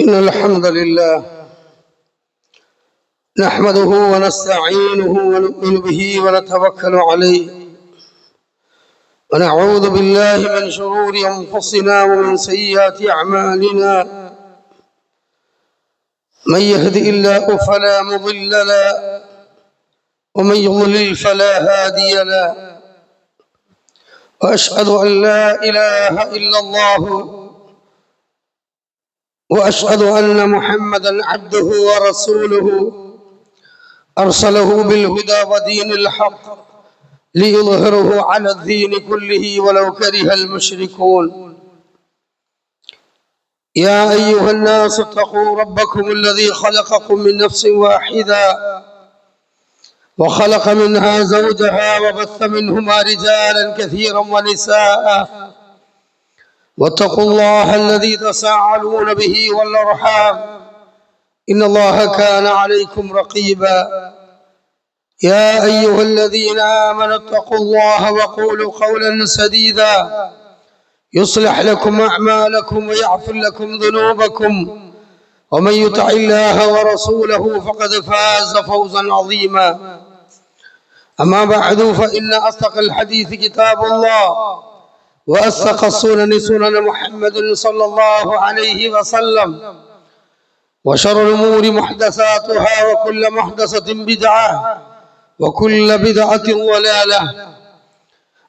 إن الحمد لله نحمده ونستعينه ونؤمن به ونتوكل عليه ونعوذ بالله من شرور أنفسنا ومن سيئات أعمالنا من يهدئ الله فلا مضل له ومن يضلل فلا هادي له وأشهد أن لا إله إلا الله وأشهد أن محمدا عبده ورسوله أرسله بالهدى ودين الحق ليظهره على الدين كله ولو كره المشركون. يا أيها الناس اتقوا ربكم الذي خلقكم من نفس واحدة وخلق منها زوجها وبث منهما رجالا كثيرا ونساء واتقوا الله الذي تساءلون به والأرحام إن الله كان عليكم رقيبا. يا أيها الذين آمنوا اتقوا الله وقولوا قولا سديدا يصلح لكم أعمالكم ويغفر لكم ذنوبكم ومن يطع الله ورسوله فقد فاز فوزا عظيما. أما بعد فإن أصدق الحديث كتاب الله وأصدق السنن سنن محمد صلى الله عليه وسلم وشر الأمور محدثاتها وكل محدثة بدعة وكل بدعة ضلالة.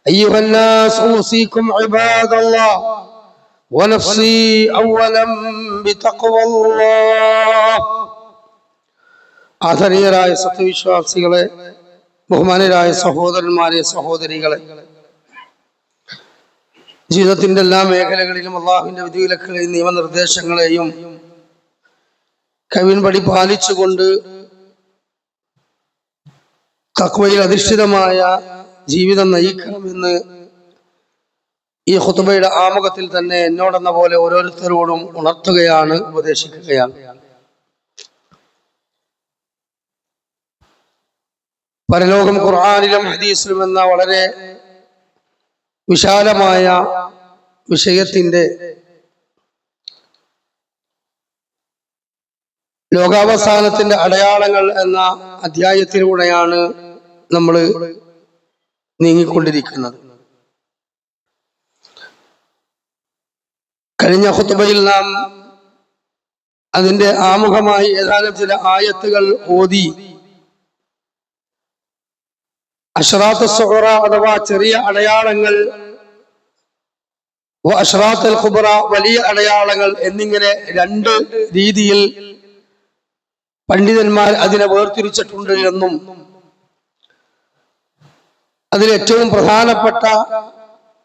أيها الناس أوصيكم عباد الله ونفسي أولا بتقوى الله. ആദരണീയരായ സത്യവിശ്വാസികളെ, ബഹുമാനരായ സഹോദരന്മാരെ, സഹോദരികളെ, ജീവിതത്തിന്റെ എല്ലാ മേഖലകളിലും അള്ളാഹുവിന്റെ വിധിവിലക്കുകളെയും നിയമനിർദ്ദേശങ്ങളെയും കവിൻപടി പാലിച്ചുകൊണ്ട് തഖ്വയിൽ അധിഷ്ഠിതമായ ജീവിതം നയിക്കണമെന്ന് ഈ ഖുതുബയുടെ ആമുഖത്തിൽ തന്നെ എന്നോടെന്ന പോലെ ഓരോരുത്തരോടും ഉണർത്തുകയാണ്, ഉപദേശിക്കുകയാണ്. പരലോകം ഖുർആനിലും ഹദീസിലും എന്ന വളരെ വിശാലമായ വിഷയത്തിന്റെ ലോകാവസാനത്തിന്റെ അടയാളങ്ങൾ എന്ന അധ്യായത്തിലൂടെയാണ് നമ്മൾ നീങ്ങിക്കൊണ്ടിരിക്കുന്നത്. കഴിഞ്ഞ ഖുതുബയിൽ നാം അതിന്റെ ആമുഖമായി ഏതാനും ചില ആയത്തുകൾ ഓതി അശ്റാത്ത് സുഗ്റ അഥവാ ചെറിയ അടയാളങ്ങൾ, അശ്റാത്തുൽ കുബ്ര വലിയ അടയാളങ്ങൾ എന്നിങ്ങനെ രണ്ട് രീതിയിൽ പണ്ഡിതന്മാർ അതിനെ വേർതിരിച്ചിട്ടുണ്ട് എന്നും അതിൽ ഏറ്റവും പ്രധാനപ്പെട്ട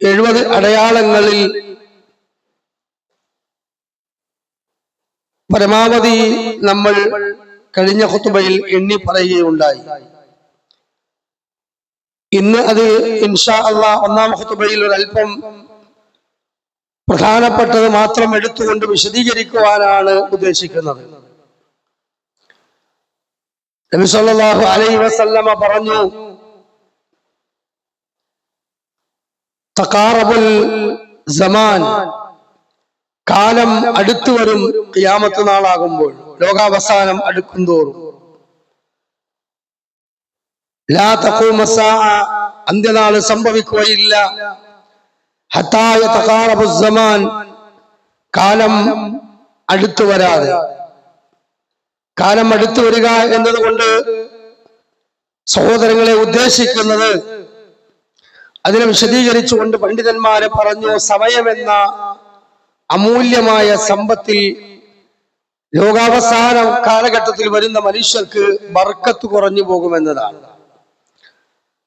70 അടയാളങ്ങളിൽ പരമാവധി നമ്മൾ കഴിഞ്ഞ ഖുതുബയിൽ എണ്ണി പറയുകയുണ്ടായി. ഇന്ന് അത് ഇൻഷാ അല്ലാഹ് ഒന്നാം ഖുതുബയിൽ ഒരല്പം പ്രധാനപ്പെട്ടത് മാത്രം എടുത്തുകൊണ്ട് വിശദീകരിക്കുവാനാണ് ഉദ്ദേശിക്കുന്നത്. നബി സല്ലല്ലാഹു അലൈഹി വസല്ലമ പറഞ്ഞു, തഖാറബുൽ സമാൻ, കാലം അടുത്തു വരും, ഖിയാമത്ത് നാളാകുമ്പോൾ, ലോകാവസാനം അടുക്കും തോറും. ലാ തഖൂമു സ്സാഅ, അന്ത്യനാള് സംഭവിക്കുകയില്ല. ഹത്താ യതഖാറബു സമാൻ, കാലം അടുത്തു വരാതെ. കാലം അടുത്തു വരിക എന്നതുകൊണ്ട് സഹോദരങ്ങളെ ഉദ്ദേശിക്കുന്നത്, അതിനെ വിശദീകരിച്ചുകൊണ്ട് പണ്ഡിതന്മാരെ പറഞ്ഞു, സമയമെന്ന അമൂല്യമായ സമ്പത്തിൽ ലോകാവസാന കാലഘട്ടത്തിൽ വരുന്ന മനുഷ്യർക്ക് ബർക്കത്ത് കുറഞ്ഞു പോകുമെന്നതാണ്.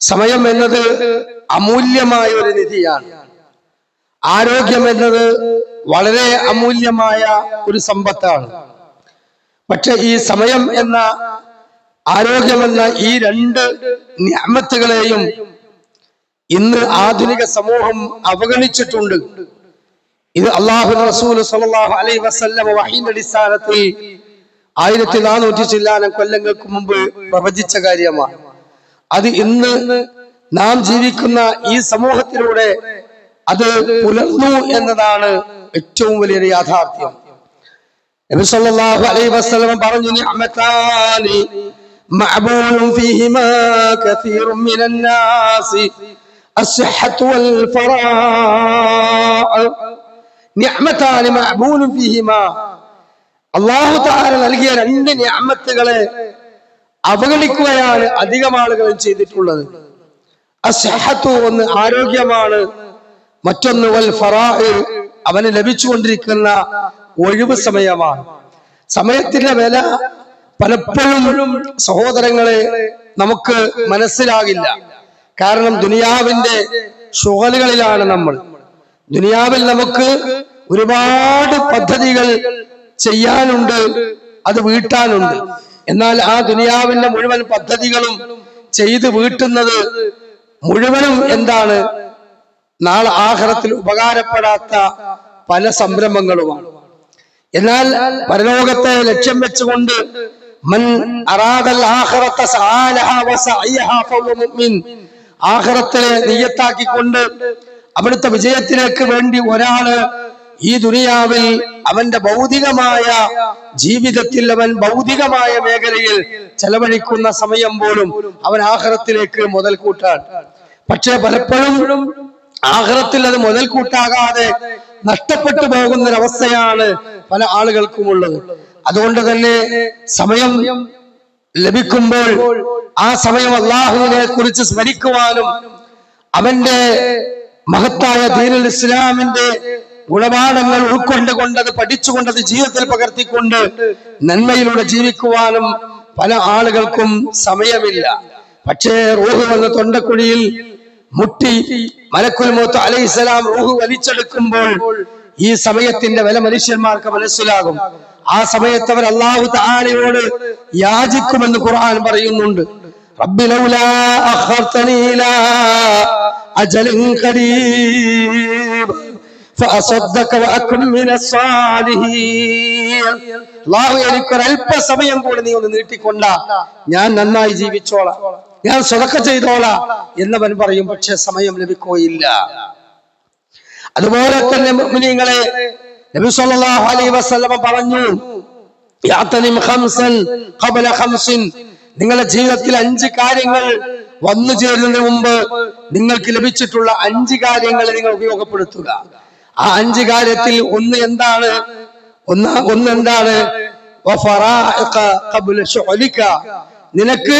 സമയം എന്നത് അമൂല്യമായ ഒരു നിധിയാണ്. ആരോഗ്യം എന്നത് വളരെ അമൂല്യമായ ഒരു സമ്പത്താണ്. പക്ഷെ ഈ സമയം എന്ന ആരോഗ്യമെന്ന ഈ രണ്ട് നിഅമത്തുകളെയും ഇന്ന് ആധുനിക സമൂഹം അവഗണിച്ചിട്ടുണ്ട്. ഇത് അല്ലാഹു റസൂൽ സ്വല്ലല്ലാഹു അലൈഹി വസല്ലം വഹീന്റെ അടിസ്ഥാനത്തിൽ 1400 ചില്ലാനം കൊല്ലങ്ങൾക്ക് മുമ്പ് പ്രവചിച്ച കാര്യമാണ്. അത് ഇന്ന് നാം ജീവിക്കുന്ന ഈ സമൂഹത്തിലൂടെ അത് പുലർന്നു എന്നതാണ് ഏറ്റവും വലിയൊരു യാഥാർത്ഥ്യം. നബി സല്ലല്ലാഹു അലൈഹി വസല്ലം പറഞ്ഞു, നിഅമതാനി മഅബൂനും ഫീഹിമാ കസീറുൻ മിനൻ നാസി അസ്സഹത്തു വൽ ഫറാഅ്. നിഅമതാനി മഅബൂനും ഫീഹിമാ, അല്ലാഹു തആല നൽകിയ രണ്ട് നിഅമത്തുകളെ അവഗണിക്കുകയാണ് അധികം ആളുകളും ചെയ്തിട്ടുള്ളത്. അസ്സഹത്തു, ഒന്ന് ആരോഗ്യമാണ്, മറ്റൊന്ന് വൽ ഫറാഅ്, അവന് ലഭിച്ചുകൊണ്ടിരിക്കുന്ന ഒഴിവ് സമയമാണ്. സമയത്തിന്റെ വില പലപ്പോഴും സഹോദരങ്ങളെ നമുക്ക് മനസ്സിലാകില്ല. കാരണം ദുനിയാവിന്റെ ശുഗലുകളിലാണ് നമ്മൾ. ദുനിയാവിൽ നമുക്ക് ഒരുപാട് പദ്ധതികൾ ചെയ്യാനുണ്ട്, അത് വീട്ടാനുണ്ട്. എന്നാൽ ആ ദുനിയാവിന്റെ മുഴുവൻ പദ്ധതികളും ചെയ്ത് വീട്ടുന്നത് മുഴുവനും എന്താണ്? നാളെ ആഖിറത്തിൽ ഉപകാരപ്പെടാത്ത പല സംരംഭങ്ങളുമാണ്. എന്നാൽ പരലോകത്തെ ലക്ഷ്യം വെച്ചുകൊണ്ട് മൻ അറാദൽ ആഖിറത സഅലഹ വസഅയഹ ഫഹുവ മുഅ്മിൻ, ആഖിറത്തെ നിയ്യത്താക്കിക്കൊണ്ട് അവിടുത്തെ വിജയത്തിലേക്ക് വേണ്ടി ഒരാള് ഈ ദുനിയാവിൽ അവന്റെ ഭൗതികമായ ജീവിതത്തിൽ, അവൻ ഭൗതികമായ മേഖലയിൽ ചെലവഴിക്കുന്ന സമയം പോലും അവൻ ആഖിറത്തിലേക്ക് മുതൽക്കൂട്ടാൻ. പക്ഷെ പലപ്പോഴും ആഖിറത്തിൽ അത് മുതൽക്കൂട്ടാകാതെ നഷ്ടപ്പെട്ടു പോകുന്നൊരവസ്ഥയാണ് പല ആളുകൾക്കുമുള്ളത്. അതുകൊണ്ട് തന്നെ സമയം ലഭിക്കുമ്പോൾ ആ സമയം അല്ലാഹുവിനെ കുറിച്ച് സ്മരിക്കുവാനും അവന്റെ മഹത്തായ ദീനുൽ ഇസ്ലാമിന്റെ ഗുണപാഠങ്ങൾ ഉൾക്കൊണ്ടുകൊണ്ട് അത് പഠിച്ചുകൊണ്ട് അത് ജീവിതത്തിൽ പകർത്തിക്കൊണ്ട് നന്മയിലൂടെ ജീവിക്കുവാനും പല ആളുകൾക്കും സമയമില്ല. പക്ഷേ റൂഹ് വന്ന തൊണ്ടക്കുഴിയിൽ മുട്ടി മലക്കുൽ മൗത്ത് അലൈഹിസ്സലാം റൂഹ് വലിച്ചെടുക്കുമ്പോൾ ഈ സമയത്തിന്റെ വില മനുഷ്യന്മാർക്ക് മനസ്സിലാകും. ആ സമയത്ത് അവർ അല്ലാഹു തആലയോട് യാചിക്കുമെന്ന് ഖുർആൻ പറയുന്നുണ്ട്. റബ്ബി ലൗലാ അഖർതനി ഇലാ അജലിൻ ഖരീബ് ഫഅസദ്ദക വഅകുൻ മിനസ്സാലിഹീൻ. അല്ലാഹു എനിക്കൊരു അല്പസമയം കൂടി നീ ഒന്ന് നീട്ടിക്കൊണ്ടാ ഞാൻ നന്നായി ജീവിച്ചോളാം, ഞാൻ സദഖ ചെയ്തോളാം എന്നവൻ പറയും. പക്ഷെ സമയം ലഭിക്കുകയില്ല. അതുപോലെ തന്നെ മുഅ്മിനീങ്ങളെ, നബി സല്ലല്ലാഹു അലൈഹി വസല്ലം പറഞ്ഞു, യഅതനിം ഖംസൻ ഖബല ഖംസിൻ, നിങ്ങളുടെ ജീവിതത്തിൽ 5 കാര്യങ്ങൾ വന്നു ചേരുന്നതിന് മുമ്പ് നിങ്ങൾക്ക് ലഭിച്ചിട്ടുള്ള 5 കാര്യങ്ങൾ നിങ്ങൾ ഉപയോഗപ്പെടുത്തുക. ആ 5 കാര്യത്തിൽ ഒന്ന് എന്താണ്? വഫറാഇഖ ഖബ്ല ശുഅലിക, നിനക്ക്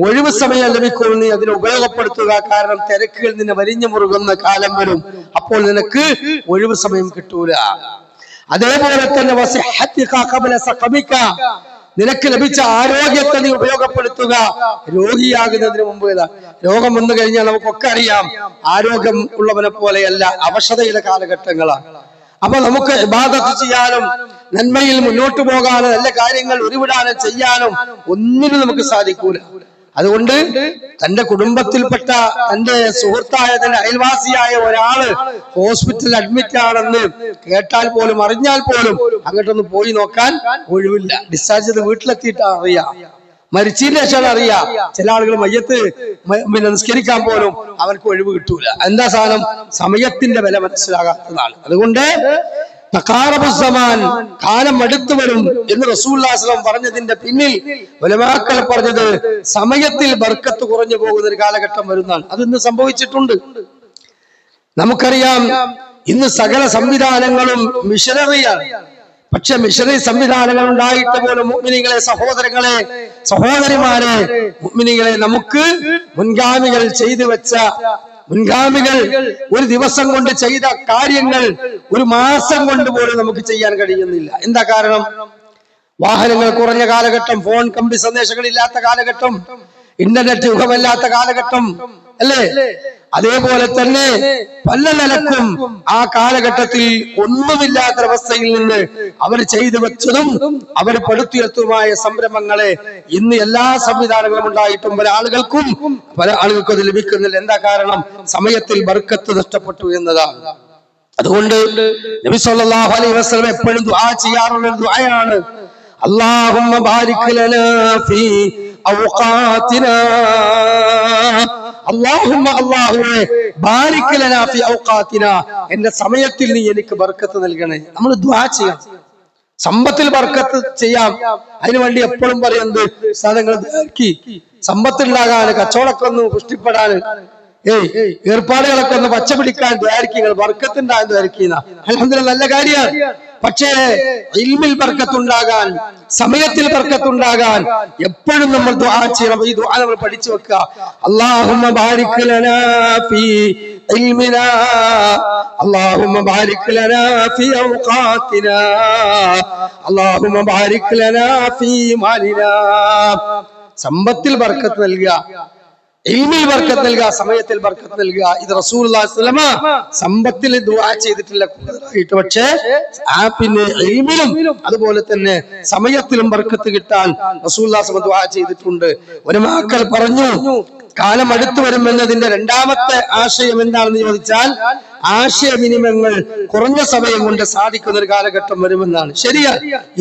ഒഴിവ് സമയം ലഭിക്കുമ്പോൾ നീ അതിനെ ഉപയോഗപ്പെടുത്തുക. കാരണം തിരക്കുകൾ നിന്നെ വലിഞ്ഞു മുറുകുന്ന കാലം വരും, അപ്പോൾ നിനക്ക് ഒഴിവ് സമയം കിട്ടൂല. അതേപോലെ തന്നെ വസിഹത്തിക ഖബ്ല സഖമിക, നിനക്ക് ലഭിച്ച ആരോഗ്യത്തെ നീ ഉപയോഗപ്പെടുത്തുക. രോഗിയാകുന്നതിന് മുമ്പ്, രോഗം വന്നു കഴിഞ്ഞാൽ നമുക്കൊക്കെ അറിയാം, ആരോഗ്യം ഉള്ളവനെ പോലെയല്ല, അവശതയുടെ കാലഘട്ടങ്ങളാണ്. അപ്പൊ നമുക്ക് ഇബാദത്ത് ചെയ്യാനും നന്മയിൽ മുന്നോട്ട് പോകാനും നല്ല കാര്യങ്ങൾ ഉരുവിടാനും ചെയ്യാനും ഒന്നിനും നമുക്ക് സാധിക്കൂല. അതുകൊണ്ട് തന്റെ കുടുംബത്തിൽപ്പെട്ട തന്റെ സുഹൃത്തായ തന്റെ അയൽവാസിയായ ഒരാള് ഹോസ്പിറ്റലിൽ അഡ്മിറ്റ് ആണെന്ന് കേട്ടാൽ പോലും അറിഞ്ഞാൽ പോലും അങ്ങോട്ടൊന്ന് പോയി നോക്കാൻ ഒഴിവില്ല. ഡിസ്ചാർജ് ചെയ്ത് വീട്ടിലെത്തിയിട്ട് അറിയാം, മരിച്ചതിന്റെ ശേഷം അറിയാം. ചില ആളുകൾ മയ്യത്ത് നിസ്കരിക്കാൻ പോലും അവർക്ക് ഒഴിവ് കിട്ടൂല. എന്താ സാധനം? സമയത്തിന്റെ വില മനസ്സിലാകാത്തതാണ്. അതുകൊണ്ട് കാലം അടുത്തു വരും എന്ന് റസൂലുള്ളാഹി സ്വല്ലല്ലാഹു അലൈഹി വസല്ലം പറഞ്ഞതിന്റെ പിന്നിൽ ഉലമാക്കൾ പറഞ്ഞത് സമയത്തിൽ ബർക്കത്ത് കുറഞ്ഞു പോകുന്ന ഒരു കാലഘട്ടം വരുന്നതാണ്. അത് ഇന്ന് സംഭവിച്ചിട്ടുണ്ട്. നമുക്കറിയാം, ഇന്ന് സകല സംവിധാനങ്ങളും മിഷനറിയാണ്. പക്ഷെ മിഷനറി സംവിധാനങ്ങൾ ഉണ്ടായിട്ട് പോലും മുഅ്മിനീങ്ങളെ, സഹോദരങ്ങളെ, സഹോദരിമാരെ, മുഅ്മിനീങ്ങളെ, നമുക്ക് മുൻഗാമികൾ ചെയ്തു വെച്ച, മുൻഗാമികൾ ഒരു ദിവസം കൊണ്ട് ചെയ്ത കാര്യങ്ങൾ 1 മാസം കൊണ്ട് പോലും നമുക്ക് ചെയ്യാൻ കഴിയുന്നില്ല. എന്താ കാരണം? വാഹനങ്ങൾ കുറഞ്ഞ കാലഘട്ടം, ഫോൺ കമ്പി സന്ദേശങ്ങളില്ലാത്ത കാലഘട്ടം, ഇന്റർനെറ്റ് യുഗമല്ലാത്ത കാലഘട്ടം അല്ലേ? അതേപോലെ തന്നെ പല നിലക്കും ആ കാലഘട്ടത്തിൽ ഒന്നുമില്ലാത്തൊരവസ്ഥയിൽ നിന്ന് അവർ ചെയ്തു വെച്ചതും അവർ പടുത്തുയർത്തുമായ സംരംഭങ്ങളെ ഇന്ന് എല്ലാ സംവിധാനങ്ങളും ഉണ്ടായിട്ടും പല ആളുകൾക്കും അത് ലഭിക്കുന്നില്ല. എന്താ കാരണം? സമയത്തിൽ ബർക്കത്ത് നഷ്ടപ്പെട്ടു എന്നതാണ്. അതുകൊണ്ട് നബി സല്ലല്ലാഹു അലൈഹി വസല്ലം എപ്പോഴും ദുആ ചെയ്യാറുള്ള ദുആയാണ്, അല്ലാഹുമ്മ ബാരിക് ലനാ ഫീ ഔഖാതിനാ, അല്ലാഹുമ്മ അല്ലാഹുവേ ബാരിക് ലനാ ഫീ ഔഖാതിനാ, എന്റെ സമയത്തിൽ നീ എനിക്ക് ബർക്കത്ത് നൽകണേ. നമ്മൾ ദുആ ചെയ്യണം. സമ്പത്തിൽ ബർക്കത്ത് ചെയ്യാം. അതിനുവേണ്ടി എപ്പോഴും പറയുന്നത് സാധനങ്ങൾ സമ്പത്തുണ്ടാകാന്, കച്ചവടമൊക്കെ ഒന്ന് പുഷ്ടിപ്പെടാന്, ഏർപ്പാടുകളൊക്കെ ഒന്ന് പച്ച പിടിക്കാൻ ദ്വാരിക്കുക, ബർക്കത്തുണ്ടാകാൻ ദ്വാരിക്കുന്ന അൽഹംദുലില്ലാഹ് നല്ല കാര്യമാണ്. പക്ഷേ ഇൽമിൽ ബർക്കത്തുണ്ടാകാൻ, സമയത്തിൽ ബർക്കത്തുണ്ടാകാൻ എപ്പോഴും നമ്മൾ ദുആ ചെയ്യണം. ഈ ദുആ നമ്മൾ പഠിച്ചു വെക്കുക. അല്ലാഹുമ്മ ബാരിക് ലനാ ഫീ ഇൽമിനാ, അല്ലാഹുമ്മ ബാരിക് ലനാ ഫീ ഔഖാതിനാ, അല്ലാഹുമ്മ ബാരിക് ലനാ ഫീ മാലിനാ. സമ്പത്തിൽ ബർക്കത്ത് നൽകുക, ഇൽമിൽ ബർക്കത്ത് നൽകുക, സമയത്തിൽ ബർക്കത്ത് നൽകുക. ഇത് റസൂലുള്ളാഹി സ്വല്ലല്ലാഹു അലൈഹി വസല്ലം സമ്പത്തിൽ ദുആ ചെയ്തിട്ടില്ല കൂടുതലായിട്ട്. പക്ഷേ പിന്നെ ഇൽമിലും അതുപോലെ തന്നെ സമയത്തിലും ബർക്കത്ത് കിട്ടാൻ റസൂലുള്ളാഹി സ്വല്ലല്ലാഹു അലൈഹി വസല്ലം ദുആ ചെയ്തിട്ടുണ്ട്. ഉലമാക്കൾ പറഞ്ഞു, കാലം അടുത്തു വരുമെന്നതിന്റെ രണ്ടാമത്തെ ആശയം എന്താണെന്ന് ചോദിച്ചാൽ, ആശയവിനിമയങ്ങൾ കുറഞ്ഞ സമയം കൊണ്ട് സാധിക്കുന്ന ഒരു കാലഘട്ടം വരുമെന്നാണ്. ശരിയാ,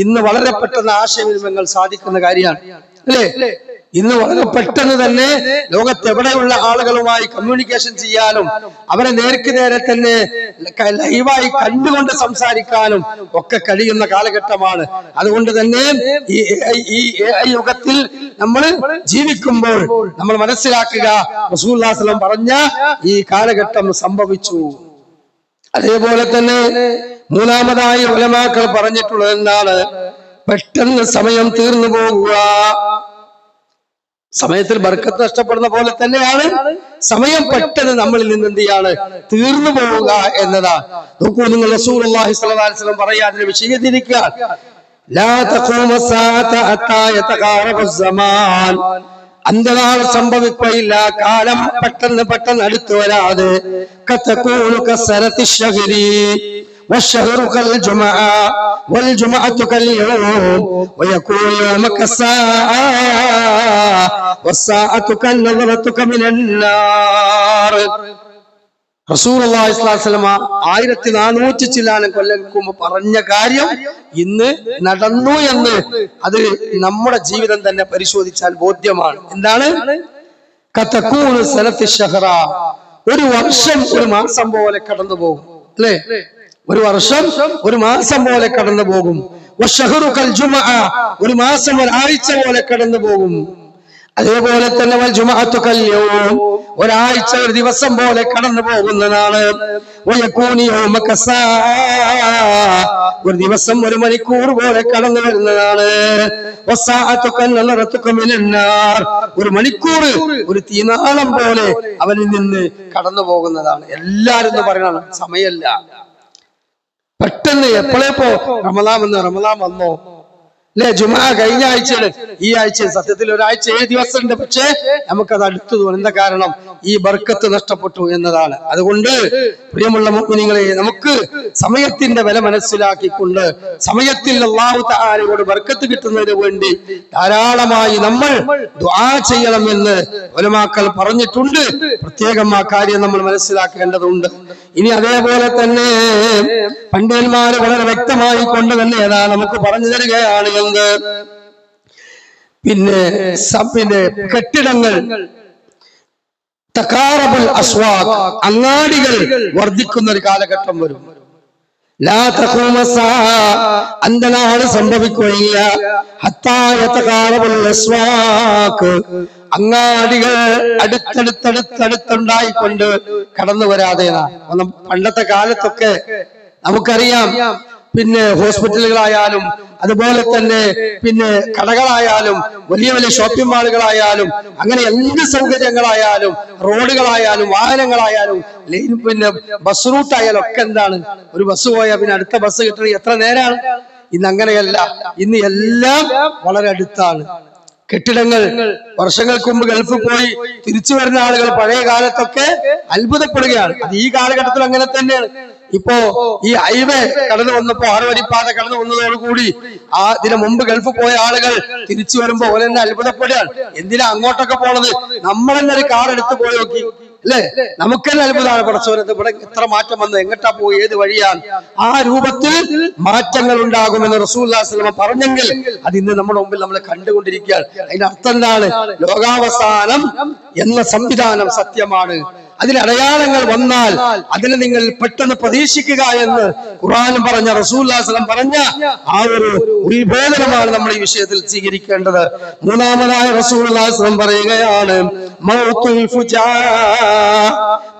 ഇന്ന് വളരെ പെട്ടെന്ന് ആശയവിനിമയങ്ങൾ സാധിക്കുന്ന കാര്യമാണ്, അല്ലേ? ഇന്ന് വളരെ പെട്ടെന്ന് തന്നെ ലോകത്തെവിടെയുള്ള ആളുകളുമായി കമ്മ്യൂണിക്കേഷൻ ചെയ്യാനും അവരെ നേർക്ക് നേരെ തന്നെ ലൈവായി കണ്ടുകൊണ്ട് സംസാരിക്കാനും ഒക്കെ കഴിയുന്ന കാലഘട്ടമാണ്. അതുകൊണ്ട് തന്നെ ഈ യുഗത്തിൽ നമ്മൾ ജീവിക്കുമ്പോൾ നമ്മൾ മനസ്സിലാക്കുക, റസൂലുള്ളാഹി സ്വല്ലല്ലാഹു അലൈഹി വസല്ലം പറഞ്ഞ ഈ കാലഘട്ടം സംഭവിച്ചു. അതേപോലെ തന്നെ മൂന്നാമതായി ഉലമാക്കൾ പറഞ്ഞിട്ടുള്ളത് എന്താണ്? പെട്ടെന്ന് സമയം തീർന്നു പോകുക. സമയത്തിൽ ബർക്കത്ത് നഷ്ടപ്പെടുന്ന പോലെ തന്നെയാണ് സമയം പെട്ടെന്ന് നമ്മളിൽ നിന്ന് എന്ത് ചെയ്യാണ്, തീർന്നു പോവുക എന്നതാണ്. നോക്കൂ, നിങ്ങൾ റസൂലുള്ളാഹി സ്വല്ലല്ലാഹു അലൈഹി വസല്ലം പറയാതെ വിശദീകരിക്കുക, ലാ തഖൂമു സഅത ഹത്താ യതഖാറബു സമാൻ, അന്ത്യനാൾ സംഭവിക്കുകയില്ല, കാലം പെട്ടെന്ന് അടുത്തു വരാതെ. കതകൂനു കസറത്തി ശഹരി والشهر كالجمعة والجمعة كاليوم ويكون يوم كالساعة والساعة كالنظرة من النار. റസൂലുള്ളാഹി സ്വല്ലല്ലാഹു അലൈഹി വസല്ലം 1400 ചില്ലാനം കൊല്ലങ്ങൾക്ക് മുമ്പ് പറഞ്ഞ കാര്യം ഇന്ന് നടന്നു എന്ന് അത് നമ്മുടെ ജീവിതം തന്നെ പരിശോധിച്ചാൽ ബോധ്യമാണ്. എന്താണ്? കതകൂനു സനത്തി ശഹറ, ഒരു വർഷം ഒരു മാസം പോലെ കടന്നു പോകും, അല്ലേ? ഒരു വർഷം ഒരു മാസം പോലെ കടന്നു പോകും. വശഹറു കൽ ജുമഅ, ഒരു മാസം ഒരാഴ്ച പോലെ കടന്നു പോകും. അതേപോലെ തന്നെ വൽ ജുമഅതു കൽ യൗം, ഒരാഴ്ച ഒരു ദിവസം പോലെ കടന്നു പോകുന്നതാണ്. വയകൂനി യൗമ കസാഅ, ഒരു ദിവസം ഒരു മണിക്കൂർ പോലെ കടന്നു വരുന്നതാണ്. വസാഅതു കന്നറതുക മിനന്നാർ, ഒരു മണിക്കൂർ ഒരു തീനാളം പോലെ അവനിൽ നിന്ന് കടന്നു പോകുന്നതാണ്. എല്ലാരും പറയണം, സമയമല്ല. പെട്ടെന്ന് എപ്പോഴേപ്പോ റമദാൻ വന്നോ, അല്ലെ? ജുമാ കഴിഞ്ഞ ആഴ്ചയാണ്, ഈ ആഴ്ച സത്യത്തിൽ ഒരാഴ്ച 7 ദിവസം ഉണ്ട്. പക്ഷേ നമുക്കത് അടുത്തു തോന്നും. എന്താ കാരണം? ഈ ബർക്കത്ത് നഷ്ടപ്പെട്ടു എന്നതാണ്. അതുകൊണ്ട് പ്രിയമുള്ള മുഅ്മിനീങ്ങളെ, നമുക്ക് സമയത്തിന്റെ വില മനസ്സിലാക്കിക്കൊണ്ട് സമയത്തിൽ അല്ലാഹു തആലയോട് ബർക്കത്ത് കിട്ടുന്നതിന് വേണ്ടി ധാരാളമായി നമ്മൾ ദുആ ചെയ്യണമെന്ന് ഉലമാക്കൾ പറഞ്ഞിട്ടുണ്ട്. പ്രത്യേകം ആ കാര്യം നമ്മൾ മനസ്സിലാക്കേണ്ടതുണ്ട്. ഇനി അതേപോലെ തന്നെ പണ്ഡിതന്മാര് വളരെ വ്യക്തമായി കൊണ്ട് തന്നെ നമുക്ക് പറഞ്ഞു തരികയാണ് എന്ത്? പിന്നെ കെട്ടിടങ്ങൾ, തഖാറബുൽ അസ്വാഖ്, അങ്ങാടികൾ വർദ്ധിക്കുന്ന ഒരു കാലഘട്ടം വരും. ലാ തഖൂമ സാഅ, അന്ത്യനാൾ സംഭവിക്കുകയില്ല. ഹത്താ യതഖാറബുൽ അസ്വാഖ്, അങ്ങാടികൾ അടുത്തടുത്തടുത്തടുത്തുണ്ടായിക്കൊണ്ട് കടന്നു വരാതെ. പണ്ടത്തെ കാലത്തൊക്കെ നമുക്കറിയാം, പിന്നെ ഹോസ്പിറ്റലുകളായാലും അതുപോലെ തന്നെ പിന്നെ കടകളായാലും വലിയ വലിയ ഷോപ്പിംഗ് മാളുകളായാലും അങ്ങനെ എന്ത് സൗകര്യങ്ങളായാലും റോഡുകളായാലും വാഹനങ്ങളായാലും പിന്നെ ബസ് റൂട്ടായാലും ഒക്കെ എന്താണ്, ഒരു ബസ് പോയാൽ പിന്നെ അടുത്ത ബസ് കിട്ടണമെങ്കിൽ എത്ര നേരമാണ്? ഇന്ന് അങ്ങനെയല്ല, ഇന്ന് എല്ലാം വളരെ അടുത്താണ്. കെട്ടിടങ്ങൾ, വർഷങ്ങൾക്ക് മുമ്പ് ഗൾഫിൽ പോയി തിരിച്ചു വരുന്ന ആളുകൾ പഴയ കാലത്തൊക്കെ അത്ഭുതപ്പെടുകയാണ്. അത് ഈ കാലഘട്ടത്തിൽ അങ്ങനെ തന്നെയാണ്. ഇപ്പോ ഈ ഹൈവേ കടന്നു വന്നപ്പോ, 6 വരിപ്പാത കടന്നു വന്നതോടുകൂടി ഇതിനു മുമ്പ് ഗൾഫ് പോയ ആളുകൾ തിരിച്ചു വരുമ്പോ ഓലെ തന്നെ അത്ഭുതപ്പെടുകയാണ്. എന്തിനാ അങ്ങോട്ടൊക്കെ പോണത്? നമ്മൾ തന്നെ ഒരു കാർ എടുത്ത് പോയി നോക്കി, അല്ലേ? നമുക്ക് തന്നെ അത്ഭുതമാണ്. പടച്ചോരത്ത് ഇവിടെ എത്ര മാറ്റം വന്നു, എങ്ങോട്ടാ പോയി, ഏത് വഴിയാണ്? ആ രൂപത്തിൽ മാറ്റങ്ങൾ ഉണ്ടാകുമെന്ന് റസൂലുള്ളാഹി സ്വല്ലല്ലാഹു അലൈഹി വസല്ലം പറഞ്ഞെങ്കിൽ അത് ഇന്ന് നമ്മുടെ മുമ്പിൽ നമ്മൾ കണ്ടുകൊണ്ടിരിക്കുകയാണ്. അതിന്റെ അർത്ഥം എന്താണ്? ലോകാവസാനം എന്ന സംവിധാനം സത്യമാണ്. അതിൽ അടയാളങ്ങൾ വന്നാൽ അതിനെ നിങ്ങൾ പെട്ടെന്ന് പ്രതീക്ഷിക്കുക എന്ന് ഖുർആൻ പറഞ്ഞ റസൂലുള്ളാഹി സ്വല്ലല്ലാഹു അലൈഹി വസല്ലം പറഞ്ഞ ആ ഒരു ഉത്ബോധനമാണ് നമ്മൾ ഈ വിഷയത്തിൽ സ്വീകരിക്കേണ്ടത്. മൂന്നാമതായി റസൂലുള്ളാഹി സ്വല്ലല്ലാഹു അലൈഹി വസല്ലം പറയുകയാണ്, മൗത്തുൽ ഫുജാ,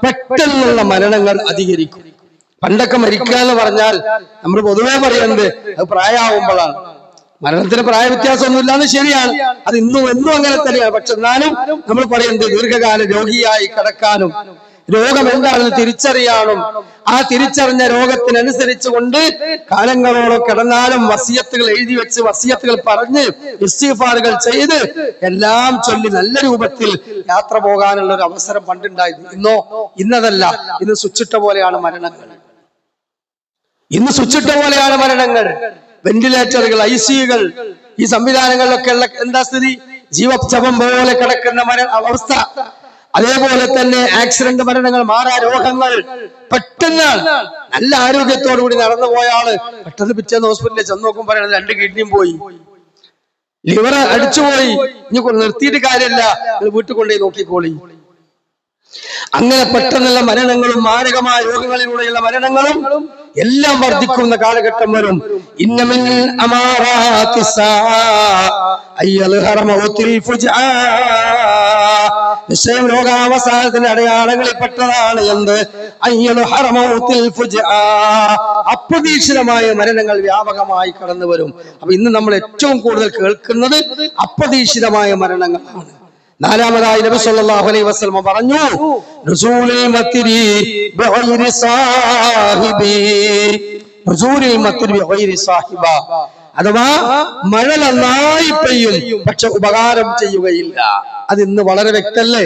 പെട്ടെന്നുള്ള മരണങ്ങൾ അധികരിക്കും. പണ്ടൊക്കെ മരിക്കുക എന്ന് പറഞ്ഞാൽ നമ്മൾ പൊതുവെ പറയുന്നത് അത് പ്രായമാവുമ്പോഴാണ്. മരണത്തിന് പ്രായ വ്യത്യാസമൊന്നുമില്ലാന്ന് ശരിയാണ്, അത് എന്നും അങ്ങനെ തന്നെയാണ്. പക്ഷെ എന്നാലും നമ്മൾ പറയുന്നത് ദീർഘകാല രോഗിയായി കിടക്കാനും രോഗം എന്താണെന്ന് തിരിച്ചറിയാനും ആ തിരിച്ചറിഞ്ഞ രോഗത്തിനനുസരിച്ചുകൊണ്ട് കാലങ്ങളോളം കിടന്നാലും വസിയത്തുകൾ എഴുതി വെച്ച് വസിയത്തുകൾ പറഞ്ഞ് ഇസ്തിഗ്ഫാറുകൾ ചെയ്ത് എല്ലാം ചൊല്ലി നല്ല രൂപത്തിൽ യാത്ര പോകാനുള്ള ഒരു അവസരം പണ്ടുണ്ടായിരുന്നു. ഇന്നതല്ല. ഇന്ന് സ്വിച്ചിട്ട പോലെയാണ് മരണങ്ങൾ. വെന്റിലേറ്ററുകൾ, ICUകൾ, ഈ സംവിധാനങ്ങളിലൊക്കെ ഉള്ള എന്താ സ്ഥിതി? ജീവച്ഛവം പോലെ കിടക്കുന്ന അവസ്ഥ. അതേപോലെ തന്നെ ആക്സിഡന്റ് മരണങ്ങൾ, മാറാ രോഗങ്ങൾ. പെട്ടെന്നാണ് നല്ല ആരോഗ്യത്തോടു കൂടി നടന്നു പോയ ആള് പെട്ടെന്ന് പിറ്റേന്ന് ഹോസ്പിറ്റലിൽ ചെന്ന് നോക്കും, പറയണത് 2 കിഡ്നിയും പോയി, ലിവർ അടിച്ചുപോയി, ഇനി നിർത്തിയിട്ട് കാര്യമില്ല, വീട്ടിൽ കൊണ്ടുപോയി നോക്കിക്കോളി. അങ്ങനെ പെട്ടെന്നുള്ള മരണങ്ങളും മാരകമായ രോഗങ്ങളിലൂടെയുള്ള മരണങ്ങളും എല്ലാം വർദ്ധിക്കുന്ന കാലഘട്ടം വരും. ഇന്നമിൻ അമാറാത്തി നിശ്ചയം ലോകാവസാനത്തിന്റെ അടയാളങ്ങളിൽ പെട്ടതാണ് എന്ത്? അപ്രതീക്ഷിതമായ മരണങ്ങൾ വ്യാപകമായി കടന്നു വരും. അപ്പൊ ഇന്ന് നമ്മൾ ഏറ്റവും കൂടുതൽ കേൾക്കുന്നത് അപ്രതീക്ഷിതമായ മരണങ്ങളാണ്. നാലാമതായി നബി സല്ലല്ലാഹു അലൈഹി വസല്ലം പറഞ്ഞു, നുസൂലുൽ മത്രി ബിഗൈരി സാഹിബി, നുസൂലുൽ മത്രി ബിഗൈരി സാഹിബ, അഥവാ മഴ നന്നായി പെയ്യും പക്ഷെ ഉപകാരം ചെയ്യുകയില്ല. അത് ഇന്ന് വളരെ വ്യക്തല്ലേ?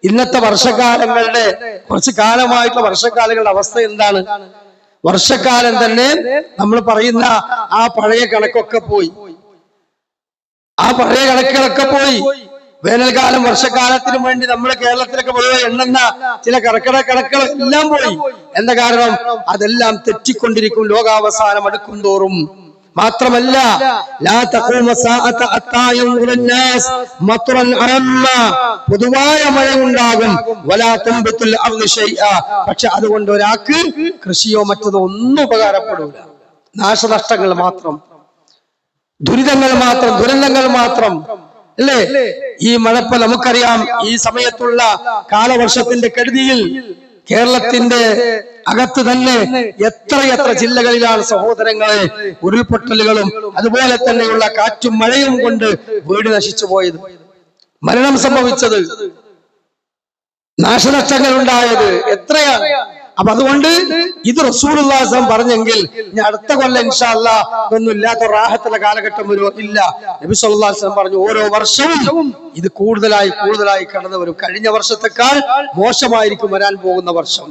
ഇന്നത്തെ വർഷക്കാലങ്ങളുടെ കുറച്ച് കാലമായിട്ടുള്ള വർഷക്കാലങ്ങളുടെ അവസ്ഥ എന്താണ്? വർഷക്കാലം തന്നെ നമ്മൾ പറയുന്ന ആ പഴയ കണക്കൊക്കെ പോയി. വേനൽക്കാലം വർഷക്കാലത്തിനു വേണ്ടി നമ്മുടെ കേരളത്തിലൊക്കെ പൊതുവെ എണ്ണുന്ന ചില കർക്കിടക കണക്കുകൾ എല്ലാം പോയി. എന്താ കാരണം? അതെല്ലാം തെറ്റിക്കൊണ്ടിരിക്കും ലോകാവസാനം അടുക്കും തോറും. മാത്രമല്ല, പൊതുവായ മഴ ഉണ്ടാകും, പക്ഷെ അതുകൊണ്ട് ഒരാൾക്ക് കൃഷിയോ മറ്റതോ ഒന്നും ഉപകാരപ്പെടൂല. നാശനഷ്ടങ്ങൾ മാത്രം, ദുരന്തങ്ങൾ മാത്രം അല്ലേ? ഈ മഴപ്പ നമുക്കറിയാം, ഈ സമയത്തുള്ള കാലവർഷത്തിന്റെ കെടുതിയിൽ കേരളത്തിന്റെ അകത്ത് തന്നെ എത്രയെത്ര ജില്ലകളിലാണ് സഹോദരങ്ങളെ ഉരുൾപൊട്ടലുകളും അതുപോലെ തന്നെയുള്ള കാറ്റും മഴയും കൊണ്ട് വീട് നശിച്ചു പോയത്, മരണം സംഭവിച്ചത്, നാശനഷ്ടങ്ങൾ ഉണ്ടായത് എത്രയാണ്. അപ്പൊ അതുകൊണ്ട് ഇത് റസൂലുള്ളാഹി സ്വല്ലല്ലാഹു അലൈഹി വസല്ലം പറഞ്ഞെങ്കിൽ ഇനി അടുത്ത കൊല്ലം ഇൻഷാ അല്ലാഹ് ഒന്നും ഇല്ലാത്ത റാഹത്തുള്ള കാലഘട്ടം വരുമോ? ഇല്ല. നബി സല്ലല്ലാഹു അലൈഹി വസല്ലം പറഞ്ഞു, ഓരോ വർഷവും ഇത് കൂടുതലായി കടന്നു വരും. കഴിഞ്ഞ വർഷത്തെക്കാൾ മോശമായിരിക്കും വരാൻ പോകുന്ന വർഷം.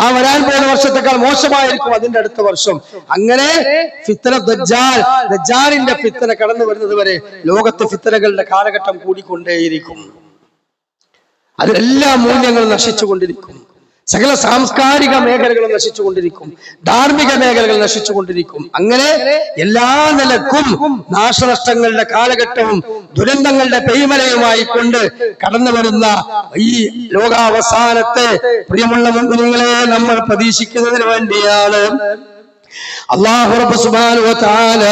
ആ വരാൻ പോകുന്ന വർഷത്തെക്കാൾ മോശമായിരിക്കും അതിന്റെ അടുത്ത വർഷം. അങ്ങനെ ഫിത്ന ദജ്ജാലിന്റെ ഫിത്ന കടന്നു വരുന്നത് വരെ ലോകത്ത് ഫിത്നകളുടെ കാലഘട്ടം കൂടിക്കൊണ്ടേയിരിക്കും. അതിലെല്ലാ മൂല്യങ്ങളും നശിച്ചുകൊണ്ടിരിക്കും. സകല സാംസ്കാരിക മേഖലകളും നശിച്ചുകൊണ്ടിരിക്കും, ധാർമ്മിക മേഖലകൾ നശിച്ചുകൊണ്ടിരിക്കും. അങ്ങനെ എല്ലാ നിലക്കും നാശനഷ്ടങ്ങളുടെ കാലഘട്ടവും ദുരന്തങ്ങളുടെ പെയ്മലയുമായി കൊണ്ട് കടന്നു വരുന്ന ഈ ലോകാവസാനത്തെ പ്രിയമുള്ള മുഅ്മിനീങ്ങളെ നമ്മൾ പ്രതീക്ഷിക്കുന്നതിന് വേണ്ടിയാണ് അല്ലാഹു റബ്ബ് സുബ്ഹാനഹു വ തആല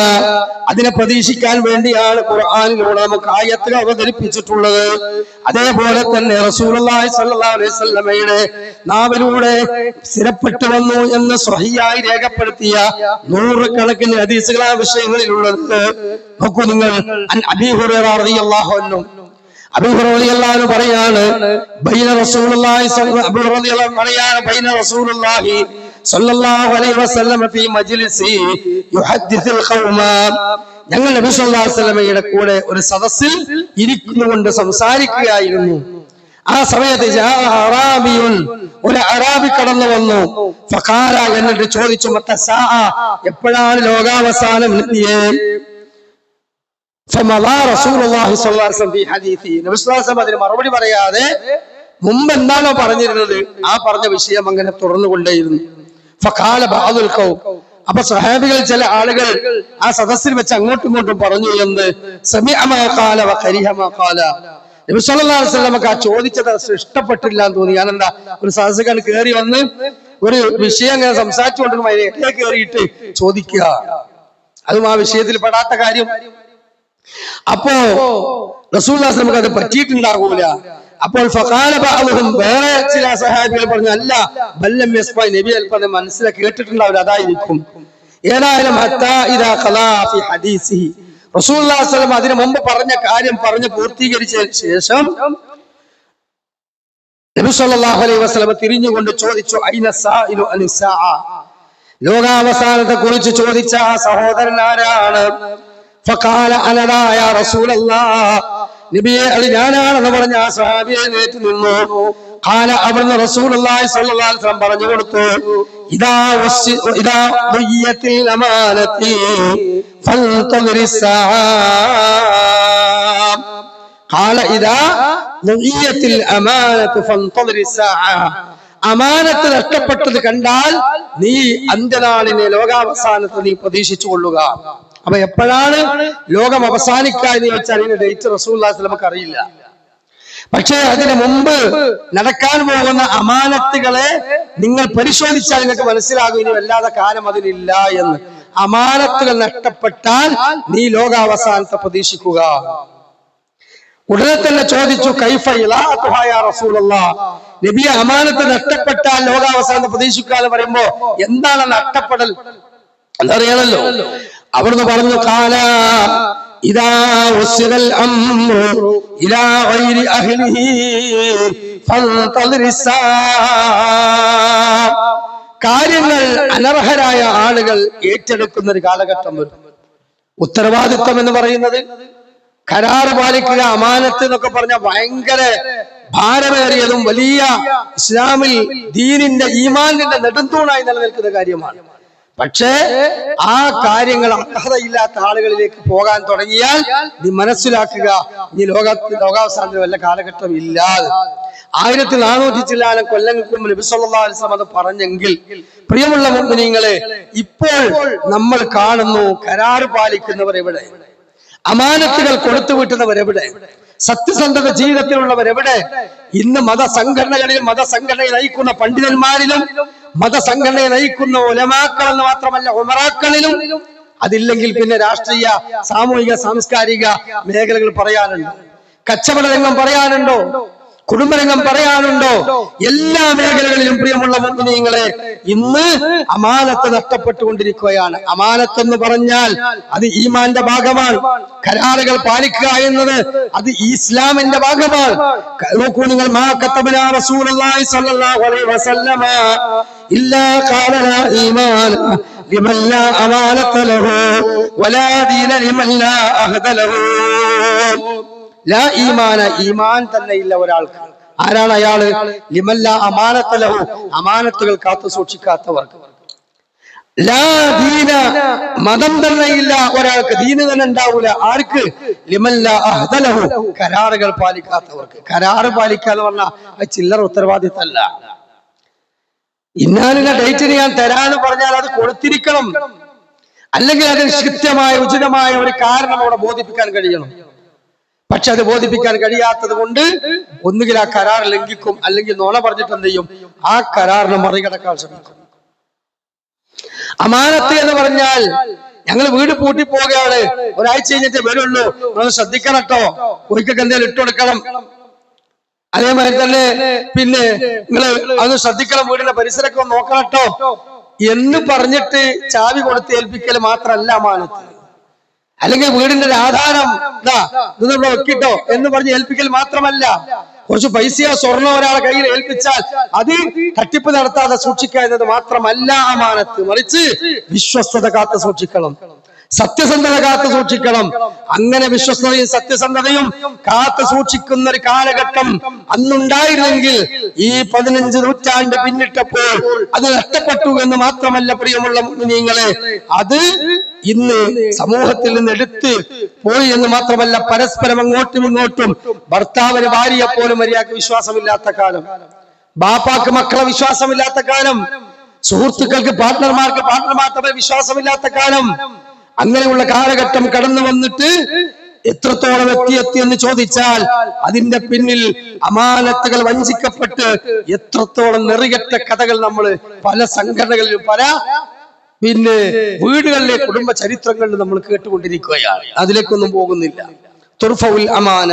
അതിനെ പ്രതീക്ഷിക്കാൻ വേണ്ടിയാണ് ഖുർആനിലൂടെ നമുക്ക് ആയത്തുകൾ അവതരിപ്പിച്ചിട്ടുള്ളത്. അതേപോലെ തന്നെ റസൂലുള്ളാഹി സ്വല്ലല്ലാഹു അലൈഹി വസല്ലമയുടെ നാവിലൂടെ സ്ഥിരപ്പെട്ടു വന്നു എന്ന് സ്വഹീഹായി രേഖപ്പെടുത്തിയ നൂറുകണക്കിന് ഹദീസുകൾ ആ വിഷയങ്ങളിലുള്ളത്. നോക്കൂ നിങ്ങൾ, അബീ ഹുറൈറ റളിയല്ലാഹു അൻഹു, അബൂ ഹുറൈറ റളിയല്ലാഹു അൻഹു പറയാണ്, ബൈന റസൂലുള്ളാഹി സല്ലല്ലാഹു അലൈഹി വസല്ലം ഫീ മജ്ലിസി യുഹദ്ദിസുൽ ഖൗമ, ഞങ്ങൾ നബി സല്ലല്ലാഹു അലൈഹി വസല്ലമയുടെ കൂടെ ഒരു സദസ്സിൽ ഇരിക്കുന്നുകൊണ്ട് സംസാരിക്കുകയായിരുന്നു. ആ സമയത്ത് ഒരു അറാബി കടന്നു വന്നു. ഫഖാല, എന്നിട്ട് ചോദിച്ചു, മത്തസാ, എപ്പോഴാണ് ലോകാവസാനം? അതിന് മറുപടി പറയാതെ മുമ്പ് എന്താണോ പറഞ്ഞിരുന്നത് ആ പറഞ്ഞ വിഷയം അങ്ങനെ തുടർന്നുകൊണ്ടേയിരുന്നു. അപ്പൊ സ്വഹാബികൾ ചില ആളുകൾ ആ സദസ്സിൽ വെച്ച് അങ്ങോട്ടും ഇങ്ങോട്ടും പറഞ്ഞു, എന്ത്? നബി സല്ലല്ലാഹു അലൈഹി വസല്ലമക്ക് ആ ചോദിച്ചത് ഇഷ്ടപ്പെട്ടില്ല എന്ന് തോന്നി. ഞാൻ എന്താ ഒരു സദസ്സുകാരൻ കയറി വന്ന് ഒരു വിഷയം അങ്ങനെ സംസാരിച്ചുകൊണ്ടിരുന്ന അതിനെ കയറിയിട്ട് ചോദിക്കുക, അതും ആ വിഷയത്തിൽ പെടാത്ത കാര്യം. അപ്പോ റസൂലുള്ളാഹി സ്വല്ലല്ലാഹു അലൈഹി വസല്ലമക്ക് അത് പറ്റിയിട്ടുണ്ടാകൂല. അപ്പോൾ ഫഖാല ബഅദുഹും, വേറെ ചില സഹാബികൾ പറഞ്ഞു, അല്ല ബല്ലം യസ്മഅ, നബി അൽപ്പനെ മനസ്സിലാക്കി കേട്ടിട്ടുണ്ടാവില്ല, അതായിരിക്കും. ഏതായാലും ഹത്താ ഇദാ ഖലാ ഫി ഹദീസിഹി, റസൂലുള്ളാഹി സ്വല്ലല്ലാഹു അലൈഹി വസല്ലം അതിനു മുമ്പ് പറഞ്ഞ കാര്യം പറഞ്ഞു പൂർത്തീകരിച്ചതിന് ശേഷം നബി സല്ലല്ലാഹു അലൈഹി വസല്ലം തിരിഞ്ഞുകൊണ്ട് ചോദിച്ചു, ഐന സായിലു അനിസ്സാഅ, ലോകാവസാനത്തെ കുറിച്ച് ചോദിച്ച ആ സഹോദരൻ ആരാണ്? ഫഖാല അനദാ യാ റസൂലല്ലാഹ്, നബിയെ അത് ഞാനാണെന്ന് പറഞ്ഞ ആ സ്വഹാബിയെ എഴുന്നേറ്റ് നിന്നു. ഖാല, അവിടുന്ന് റസൂലുള്ളാഹി സ്വല്ലല്ലാഹു അലൈഹി വസല്ലം പറഞ്ഞു കൊടുത്തു, ഇദാ ദുയ്യത്തിൽ അമാനത്തി ഫന്തളിരിസ് സാഅ. ഖാല ഇദാ ദുയ്യത്തിൽ അമാനത്തു ഫന്തളിരിസ് സാഅ, അമാനത്ത് നഷ്ടപ്പെട്ടത് കണ്ടാൽ നീ അന്ത്യനാളിനെ, ലോകാവസാനത്തെ നീ പ്രതീക്ഷിച്ചു കൊള്ളുക. അപ്പൊ എപ്പോഴാണ് ലോകം അവസാനിക്കുക എന്ന് ചോദിച്ചാൽ അതിന്റെ ഡേറ്റ് റസൂലുള്ളാഹി സ്വല്ലല്ലാഹു അലൈഹി വസല്ലം നമുക്ക് അറിയില്ല. പക്ഷേ അതിനു മുമ്പ് നടക്കാൻ പോകുന്ന അമാനത്തുകളെ നിങ്ങൾ പരിശോധിച്ചാൽ നിങ്ങൾക്ക് മനസ്സിലാകും ഇനി വല്ലാതെ കാലം അതിനില്ല എന്ന്. അമാനത്തുകൾ നഷ്ടപ്പെട്ടാൽ നീ ലോകാവസാനത്തെ പ്രതീക്ഷിക്കുക. ഉടനെ തന്നെ ചോദിച്ചു, കൈഫ ഇലാഅതുഹാ യാ റസൂലല്ലാഹ്, നബിയെ അമാനത്ത് നഷ്ടപ്പെട്ടാൽ ലോകാവസാനത്തെ പ്രതീക്ഷിക്കുക എന്ന് പറയുമ്പോ എന്താണ് നഷ്ടപ്പെടൽ എന്നറിയണല്ലോ. അവിടുന്ന് പറഞ്ഞു, ഖാല ഇദാ ഉസ്റൽ അംറു ഇലാ ഗൈരി അഹ്ലിഹി ഫന്തളിരിസ് സാഅ, കാര്യങ്ങൾ അനർഹരായ ആളുകൾ ഏറ്റെടുക്കുന്ന ഒരു കാലഘട്ടം വരും. ഉത്തരവാദിത്വം എന്ന് പറയുന്നത് കരാറ് പാലിക്കുക, അമാനത്ത് എന്നൊക്കെ പറഞ്ഞ ഭയങ്കര ഭാരമേറിയതും വലിയ ഇസ്ലാമിൽ ദീനിന്റെ ഈമാനിന്റെ നെടുന്തൂണായി നിലനിൽക്കുന്ന കാര്യമാണ്. പക്ഷേ ആ കാര്യങ്ങൾ അർഹതയില്ലാത്ത ആളുകളിലേക്ക് പോകാൻ തുടങ്ങിയാൽ നീ മനസ്സിലാക്കുക, ഇനി ലോകാവസാനത്തിൽ വല്ല കാലഘട്ടം ഇല്ലാതെ. 1400 ചില്ലാനം കൊല്ലങ്ങൾക്ക് മുമ്പ് നബി സല്ലല്ലാഹു അലൈഹി വസല്ലം അത് പറഞ്ഞെങ്കിൽ, പ്രിയമുള്ള മുഅ്മിനീങ്ങളെ, ഇപ്പോൾ നമ്മൾ കാണുന്നു കരാറ് പാലിക്കുന്നവർ എവിടെ, അമാനത്തുകൾ കൊടുത്തുവിട്ടുന്നവരെവിടെ, സത്യസന്ധത ജീവിതത്തിലുള്ളവരെവിടെ? ഇന്ന് മതസംഘടനകളിലും മതസംഘടനയെ നയിക്കുന്ന പണ്ഡിതന്മാരിലും മതസംഘടനയെ നയിക്കുന്ന ഉലമാക്കൾ എന്ന് മാത്രമല്ല ഉമറാക്കളിലും, അതില്ലെങ്കിൽ പിന്നെ രാഷ്ട്രീയ, സാമൂഹിക, സാംസ്കാരിക മേഖലകൾ പറയാനുണ്ടോ? കച്ചവട രംഗം പറയാനുണ്ടോ? കുടുംബരംഗം പറയാനുണ്ടോ? എല്ലാ മേഖലകളിലും പ്രിയമുള്ള മുഅ്മിനീങ്ങളെ ഇന്ന് അമാനത്ത് നഷ്ടപ്പെട്ടുകൊണ്ടിരിക്കുകയാണ്. അമാനത്ത് എന്ന് പറഞ്ഞാൽ അത് ഈമാന്റെ ഭാഗമാണ്. കരാറുകൾ പാലിക്കുക എന്നത് അത് ഇസ്ലാമിന്റെ ഭാഗമാണ്. നോക്കൂ നിങ്ങൾ, മാ കതബനാ റസൂലുള്ളാഹി സ്വല്ലല്ലാഹു അലൈഹി വസല്ലമ ഇല്ലാ ഖാല ലാ ഈമാന ലിമൻ ലാ അമാനത ലഹു വലാ ദീന ലിമൻ ലാ അഹദ ലഹു. ലാ ഈമാന, ഈമാൻ തന്നെ ഇല്ല ഒരാൾക്ക്. ആരാണ് അയാള്? ലിമല്ല അമാനത ലഹു, അമാനത്തുകൾ കാത്തു സൂക്ഷിക്കാത്തവർക്ക്. ലാ ദീന, മതം തന്നെ ഇല്ല ഒരാൾക്ക്, ദീന് തന്നെ ഉണ്ടാവൂല. ആർക്ക്? ലിമല്ല അഹദ ലഹു, കരാറുകൾ പാലിക്കാത്തവർക്ക്. കരാറ് പാലിക്കുക എന്ന് പറഞ്ഞാൽ അത് ചില്ലറ ഉത്തരവാദിത്തമല്ല. ഇന്നാലിന ഡേറ്റിന് ഞാൻ തരാന്ന് പറഞ്ഞാൽ അത് കൊടുത്തിരിക്കണം, അല്ലെങ്കിൽ അതിന് കൃത്യമായ ഉചിതമായ ഒരു കാരണം അവിടെ ബോധിപ്പിക്കാൻ കഴിയണം. പക്ഷെ അത് ബോധിപ്പിക്കാൻ കഴിയാത്തത് കൊണ്ട് ഒന്നുകിൽ ആ കരാർ ലംഘിക്കും, അല്ലെങ്കിൽ നുണ പറഞ്ഞിട്ട് എന്ത് ചെയ്യും, ആ കരാറിനെ മറികടക്കാൻ ശ്രമിക്കും. അമാനത്ത് എന്ന് പറഞ്ഞാൽ ഞങ്ങൾ വീട് പൂട്ടി പോവുകയാണ്, ഒരാഴ്ച കഴിഞ്ഞിട്ട് വരുള്ളൂ, നമ്മൾ ശ്രദ്ധിക്കണം കേട്ടോ, ഒരിക്കൽ എന്തെങ്കിലും ഇട്ടുകൊടുക്കണം. അതേമാതിരി തന്നെ പിന്നെ നിങ്ങൾ അത് ശ്രദ്ധിക്കണം, വീടിന്റെ പരിസരമൊക്കെ നോക്കണം കേട്ടോ എന്ന് പറഞ്ഞിട്ട് ചാവി കൊടുത്ത് ഏൽപ്പിക്കൽ മാത്രമല്ല അമാനത്ത്. അല്ലെങ്കിൽ വീടിന്റെ ഒരു ആധാരം ഇത് നമ്മൾ വെക്കിട്ടോ എന്ന് പറഞ്ഞ് ഏൽപ്പിക്കൽ മാത്രമല്ല. കുറച്ച് പൈസയോ സ്വർണ്ണോ ഒരാളെ കയ്യിൽ ഏൽപ്പിച്ചാൽ അത് തട്ടിപ്പ് നടത്താതെ സൂക്ഷിക്കുക എന്നത് മാത്രമല്ല അമാനത്ത്. മറിച്ച് വിശ്വസ്തത കാത്തു സൂക്ഷിക്കണം, സത്യസന്ധത കാത്തു സൂക്ഷിക്കണം. അങ്ങനെ വിശ്വസ്തതയും സത്യസന്ധതയും കാത്തു സൂക്ഷിക്കുന്ന ഒരു കാലഘട്ടം അന്നുണ്ടായിരുന്നെങ്കിൽ ഈ 15 നൂറ്റാണ്ട് പിന്നിട്ടപ്പോൾ അത് നഷ്ടപ്പെട്ടു എന്ന് മാത്രമല്ല പ്രിയമുള്ള മുഅ്മിനീങ്ങളെ, അത് ഇന്ന് സമൂഹത്തിൽ നിന്ന് എടുത്ത് പോയി എന്ന് മാത്രമല്ല, പരസ്പരം അങ്ങോട്ടും ഇങ്ങോട്ടും ഭർത്താവിന് ഭാര്യയെ പോലും മര്യാദക്ക് വിശ്വാസമില്ലാത്ത കാലം, ബാപ്പാക്ക് മക്കളെ വിശ്വാസമില്ലാത്ത കാലം, സുഹൃത്തുക്കൾക്ക് പാർട്ട്ണർമാർക്ക് പാർട്ട്ണർമാർക്ക് വിശ്വാസമില്ലാത്ത കാലം. അങ്ങനെയുള്ള കാലഘട്ടം കടന്നു വന്നിട്ട് എത്രത്തോളം എത്തി എന്ന് ചോദിച്ചാൽ അതിന്റെ പിന്നിൽ അമാനത്തുകൾ വഞ്ചിക്കപ്പെട്ട് എത്രത്തോളം നെറികെട്ട കഥകൾ നമ്മൾ പല സംഘടനകളിലും പല വീടുകളിലെ കുടുംബ ചരിത്രങ്ങളിൽ നമ്മൾ കേട്ടുകൊണ്ടിരിക്കുകയാണ്. അതിലേക്കൊന്നും പോകുന്നില്ല. തുർഫഉൽ അമാന,